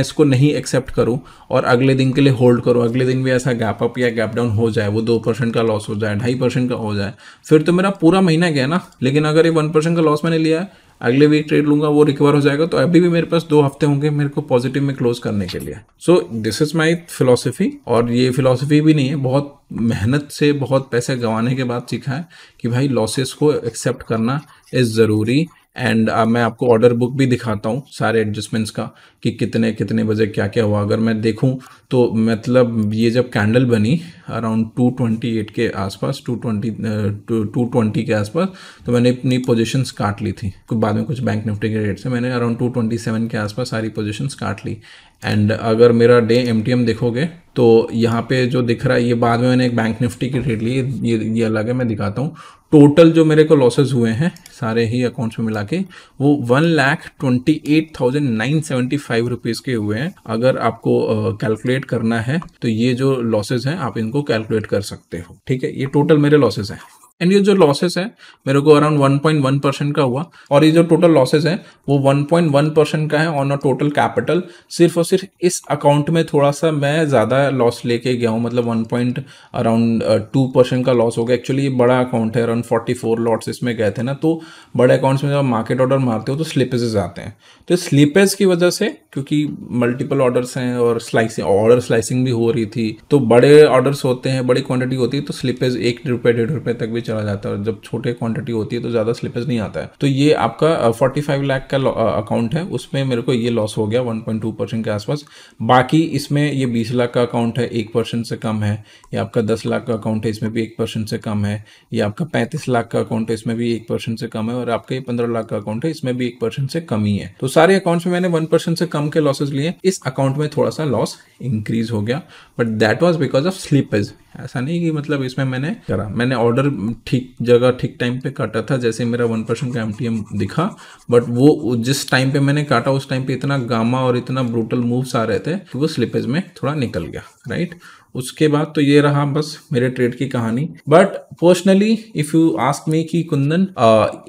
S2: इसको नहीं एक्सेप्ट करूं और अगले दिन के लिए होल्ड करूं, अगले दिन भी ऐसा गैप अप या गैप डाउन हो जाए, वो 2% का लॉस हो जाए, 2.5% का हो जाए, फिर तो मेरा पूरा महीना गया ना। लेकिन अगर ये 1% का लॉस मैंने लिया है, अगले वीक ट्रेड लूंगा, वो रिकवर हो जाएगा, तो अभी भी मेरे पास 2 हफ्ते होंगे मेरे को पॉजिटिव में क्लोज करने के लिए। So this is my philosophy. और ये फिलोसफी भी नहीं है, बहुत मेहनत से, बहुत पैसे गंवाने के बाद सीखा है कि भाई लॉसेस को एक्सेप्ट करना इज ज़रूरी। एंड मैं आपको ऑर्डर बुक भी दिखाता हूँ सारे एडजस्टमेंट्स का कि कितने कितने बजे क्या क्या हुआ। अगर मैं देखूँ तो मतलब ये जब कैंडल बनी अराउंड 228 के आसपास, 220 के आसपास, तो मैंने अपनी पोजीशंस काट ली थी। बाद में कुछ बैंक निफ्टी के रेट से मैंने अराउंड 227 के आसपास सारी पोजीशंस काट ली। एंड अगर मेरा डे एमटीएम देखोगे तो यहाँ पे जो दिख रहा है ये बाद में मैंने एक बैंक निफ्टी की ट्रेड ली, ये अलग है, मैं दिखाता हूँ। टोटल जो मेरे को लॉसेस हुए हैं सारे ही अकाउंट्स में मिला के वो 1,28,975 रुपीज़ के हुए हैं। अगर आपको कैलकुलेट करना है तो ये जो लॉसेस हैं आप इनको कैलकुलेट कर सकते हो, ठीक है। ये टोटल मेरे लॉसेस हैं। एंड ये जो लॉसेस है मेरे को अराउंड 1.1% का हुआ, और ये जो टोटल लॉसेस है वो 1.1% का है ऑन अ टोटल कैपिटल। सिर्फ और सिर्फ इस अकाउंट में थोड़ा सा मैं ज़्यादा लॉस लेके गया हूँ, मतलब 1.2% का लॉस हो गया। एक्चुअली ये बड़ा अकाउंट है, अराउंड 44 लॉट्स इसमें गए थे ना, तो बड़े अकाउंट्स में जब मार्केट ऑर्डर मारते हो तो स्लिपेजेस आते हैं। तो स्लिपेज की वजह से, क्योंकि मल्टीपल ऑर्डर्स हैं और ऑर्डर स्लाइसिंग भी हो रही थी, तो बड़े ऑर्डर्स होते हैं, बड़ी क्वांटिटी होती है, तो स्लिपेज 1 रुपये 1.5 रुपये तक भी चला जाता है। और जब छोटे क्वांटिटी होती है तो ज़्यादा स्लिपेज नहीं आता है। तो ये आपका 45 लाख का अकाउंट है, उसमें मेरे को ये लॉस हो गया 1.2% के आसपास। बाकी इसमें ये 20 लाख का अकाउंट है, 1% से कम है। ये आपका 10 लाख का अकाउंट है, इसमें भी 1% से कम है। ये आपका 35 लाख का अकाउंट है, इसमें भी 1% से कम है। और आपका ये 15 लाख का अकाउंट है, इसमें भी 1% से कम ही है। तो सारे अकाउंट्स में मैंने 1% से कम के लॉसेस लिए। इस अकाउंट में थोड़ा सा लॉस इंक्रीज हो गया, but that was because of slippage. ऐसा नहीं कि मतलब इसमें मैंने ऑर्डर ठीक जगह ठीक टाइम पे काटा था, जैसे मेरा 1% का एमटीएम दिखा, बट वो जिस टाइम पे मैंने काटा उस टाइम पे इतना गामा और इतना ब्रूटल मूव्स आ रहे थे कि वो स्लिपेज में थोड़ा निकल गया, राइट। उसके बाद तो ये रहा बस मेरे ट्रेड की कहानी। But personally if you ask me कि कुंदन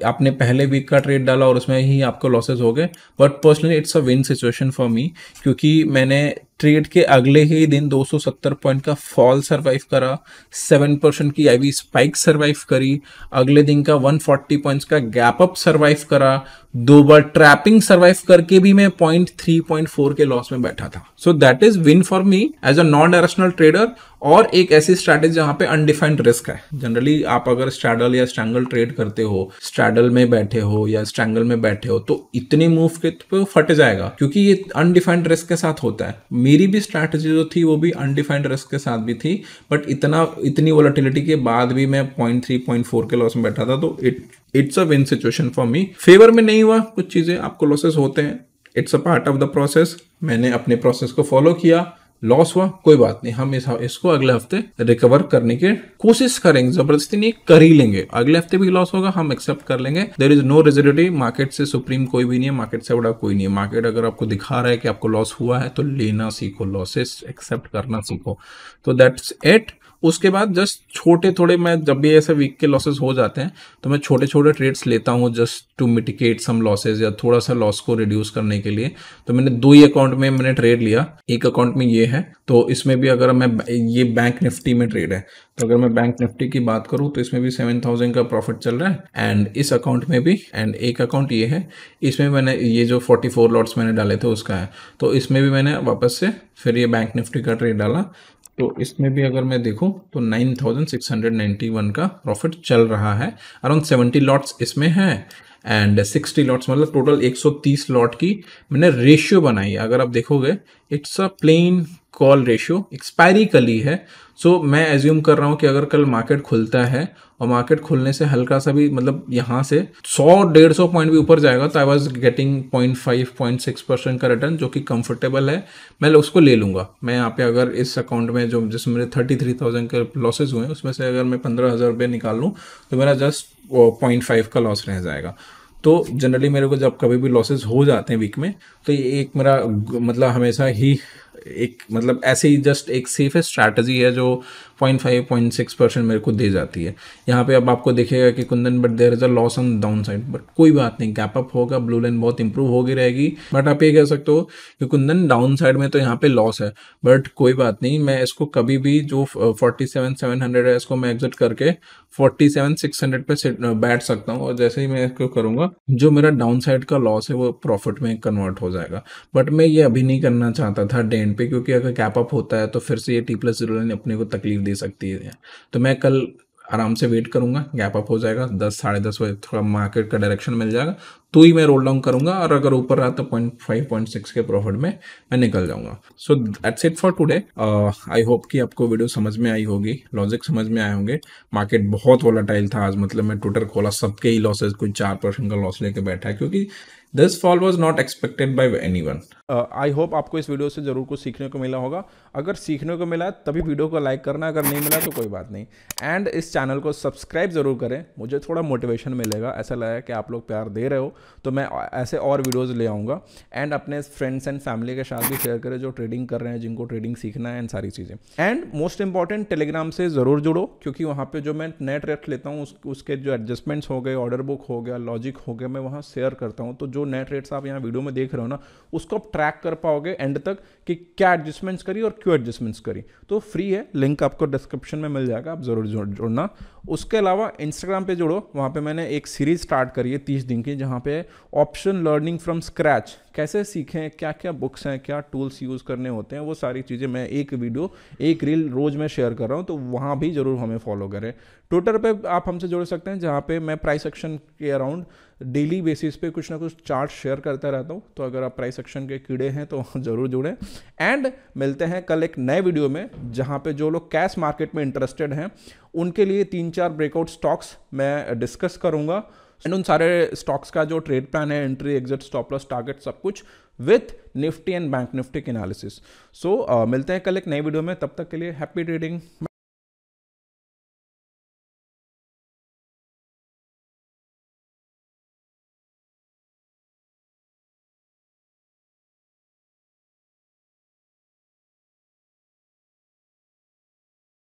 S2: आपने पहले वीक का ट्रेड डाला और उसमें ही आपको लॉसेस हो गए, but personally it's a win situation for me, क्योंकि मैंने ट्रेड के अगले ही दिन 270 पॉइंट का फॉल सरवाइव करा, 7% की आईवी स्पाइक सरवाइव करी, अगले दिन का 140 पॉइंट्स का गैप अप सरवाइव करा, 2 बार ट्रैपिंग सरवाइव करके भी मैं 0.3-0.4 के लॉस में बैठा था। So that is win for me as a non directional trader, और एक ऐसी स्ट्रैटेजी जहां पे अनडिफाइंड रिस्क है। जनरली आप अगर स्ट्रैडल या स्ट्रैंगल ट्रेड करते हो, स्ट्रैडल में बैठे हो या स्ट्रैंगल में बैठे हो, तो इतनी मूव के पे फट जाएगा, क्योंकि ये अनडिफाइंड रिस्क के साथ होता है। मेरी भी स्ट्रैटेजी जो थी वो भी अनडिफाइंड रिस्क के साथ भी थी, बट इतनी वोलेटिलिटी के बाद भी मैं 0.3-0.4 के लॉस में बैठा था। तो it's a win situation for me. Favour में नहीं हुआ, कुछ चीजें आपको लॉसेस होते हैं, it's a part of the process. मैंने अपने प्रोसेस को फॉलो किया, लॉस हुआ कोई बात नहीं, हम इसको अगले हफ्ते रिकवर करने की कोशिश करेंगे, जबरदस्ती नहीं, कर ही लेंगे। अगले हफ्ते भी लॉस होगा, हम एक्सेप्ट कर लेंगे। There is no rigidity, market से सुप्रीम कोई भी नहीं है, मार्केट से बड़ा कोई नहीं है। मार्केट अगर आपको दिखा रहा है कि आपको लॉस हुआ है तो लेना सीखो, लॉसेस एक्सेप्ट करना सीखो। तो दैट्स इट। उसके बाद जस्ट छोटे थोड़े, मैं जब भी ऐसे वीक के लॉसेस हो जाते हैं तो मैं छोटे छोटे ट्रेड्स लेता हूँ just to mitigate some losses, या थोड़ा सा लॉस को रिड्यूस करने के लिए। तो मैंने 2 ही अकाउंट में मैंने ट्रेड लिया। एक अकाउंट में ये है, तो इसमें भी अगर मैं, ये बैंक निफ्टी में ट्रेड है, तो अगर मैं बैंक निफ्टी की बात करूँ तो इसमें भी 7,000 का प्रॉफिट चल रहा है, एंड इस अकाउंट में भी। एंड एक अकाउंट ये है, इसमें मैंने ये जो 44 लॉट्स मैंने डाले थे उसका है, तो इसमें भी मैंने वापस से फिर ये बैंक निफ्टी का ट्रेड डाला। तो इसमें भी अगर मैं देखूं तो 9,691 का प्रॉफिट चल रहा है। अराउंड 70 लॉट्स इसमें है एंड 60 लॉट्स, मतलब टोटल 130 लॉट की मैंने रेशियो बनाई है। अगर आप देखोगे it's a plain call ratio, expiry कल ही है। सो मैं एज्यूम कर रहा हूँ कि अगर कल मार्केट खुलता है और मार्केट खुलने से हल्का सा भी, मतलब यहाँ से 100-150 पॉइंट भी ऊपर जाएगा, तो आई वॉज गेटिंग 0.5-0.6% का रिटर्न, जो कि कंफर्टेबल है, मैं उसको ले लूंगा। मैं यहाँ पे अगर इस अकाउंट में जो जिसमें मेरे 33,000 के लॉसेज हुए हैं उसमें से अगर मैं 15,000 रुपये निकाल लूँ तो मेरा जस्ट 0.5 का लॉस रह जाएगा। तो जनरली मेरे को जब कभी भी लॉसेस हो जाते हैं वीक में, तो ये एक मेरा मतलब हमेशा ही एक, मतलब ऐसे ही जस्ट एक सेफेस्ट स्ट्रैटेजी है जो 0.5-0.6% मेरे को दे जाती है। यहाँ पे अब आपको दिखेगा कि Kundan but there is a loss on down side, but कोई बात नहीं, गैप अप होगा, ब्लू लाइन बहुत इंप्रूव होगी रहेगी। बट आप ये कह सकते हो कि कुंदन डाउन साइड में तो यहाँ पे लॉस है, बट कोई बात नहीं, मैं इसको कभी भी जो 47,700 है इसको मैं एग्जिट करके 47,600 पे बैठ सकता हूँ, और जैसे ही मैं इसको करूँगा जो मेरा डाउन साइड का लॉस है वो प्रॉफिट में कन्वर्ट हो जाएगा। बट मैं ये अभी नहीं करना चाहता था डे एंड पे, क्योंकि अगर गैप अप होता है तो फिर से ये T+0 लाइन अपने को तकलीफ दे सकती है। तो मैं कल आराम से वेट करूंगा, गैप अप हो जाएगा 10 साढ़े 10 बजे, थोड़ा मार्केट का डायरेक्शन मिल जाएगा तो ही मैं रोल डाउन करूंगा, और अगर ऊपर रहा तो 0.5 0.6 के प्रॉफिट में मैं निकल जाऊंगा। So that's it for today. I hope कि आपको वीडियो समझ में आई होगी, लॉजिक समझ में आए होंगे। मार्केट बहुत वोलेटाइल था आज, मतलब मैं ट्विटर खोला सबके ही लॉसेस, कोई 4% का लॉस लेके बैठा है, क्योंकि this fall was not expected bye anyone.
S1: I hope आपको इस वीडियो से ज़रूर कुछ सीखने को मिला होगा। अगर सीखने को मिला तभी वीडियो को लाइक करना, अगर नहीं मिला तो कोई बात नहीं। एंड इस चैनल को सब्सक्राइब ज़रूर करें, मुझे थोड़ा मोटिवेशन मिलेगा। ऐसा लगा कि आप लोग प्यार दे रहे हो तो मैं ऐसे और वीडियोज़ ले आऊँगा। एंड अपने फ्रेंड्स एंड फैमिली के साथ भी शेयर करें जो ट्रेडिंग कर रहे हैं, जिनको ट्रेडिंग सीखना है, एंड सारी चीज़ें। एंड मोस्ट इंपॉर्टेंट, टेलीग्राम से ज़रूर जुड़ो, क्योंकि वहाँ पर जो मैं नए ट्रेड लेता हूँ उसके जो एडजस्टमेंट्स हो गए, ऑर्डर बुक हो गया, लॉजिक हो गया, मैं वहाँ शेयर करता हूँ। तो जो नए ट्रेड्स आप यहाँ वीडियो में देख रहे हो ना, उसको आप ट्रैक कर पाओगे एंड तक कि क्या एडजस्टमेंट्स करी और क्यों एडजस्टमेंट्स करी। तो फ्री है, लिंक आपको डिस्क्रिप्शन में मिल जाएगा, आप ज़रूर जुड़ना। उसके अलावा इंस्टाग्राम पे जुड़ो, वहाँ पे मैंने एक सीरीज स्टार्ट करी है 30 दिन की, जहाँ पे ऑप्शन लर्निंग फ्रॉम स्क्रैच, कैसे सीखें, क्या क्या बुक्स हैं, क्या टूल्स यूज़ करने होते हैं, वो सारी चीज़ें मैं एक वीडियो, एक रील रोज़ में शेयर कर रहा हूँ। तो वहाँ भी ज़रूर हमें फॉलो करें। ट्विटर पे आप हमसे जुड़ सकते हैं, जहाँ पे मैं प्राइस एक्शन के अराउंड डेली बेसिस पे कुछ ना कुछ चार्ट शेयर करता रहता हूँ। तो अगर आप प्राइस एक्शन के कीड़े हैं तो ज़रूर जुड़ें। एंड मिलते हैं कल एक नए वीडियो में, जहाँ पे जो लोग कैश मार्केट में इंटरेस्टेड हैं उनके लिए 3-4 ब्रेकआउट स्टॉक्स मैं डिस्कस करूँगा। एंड उन सारे स्टॉक्स का जो ट्रेड प्लान है, entry, exit, stop loss, target, सब कुछ with Nifty and bank Nifty के एनालिसिस। सो मिलते हैं कल एक नई वीडियो में, तब तक के लिए हैप्पी ट्रेडिंग।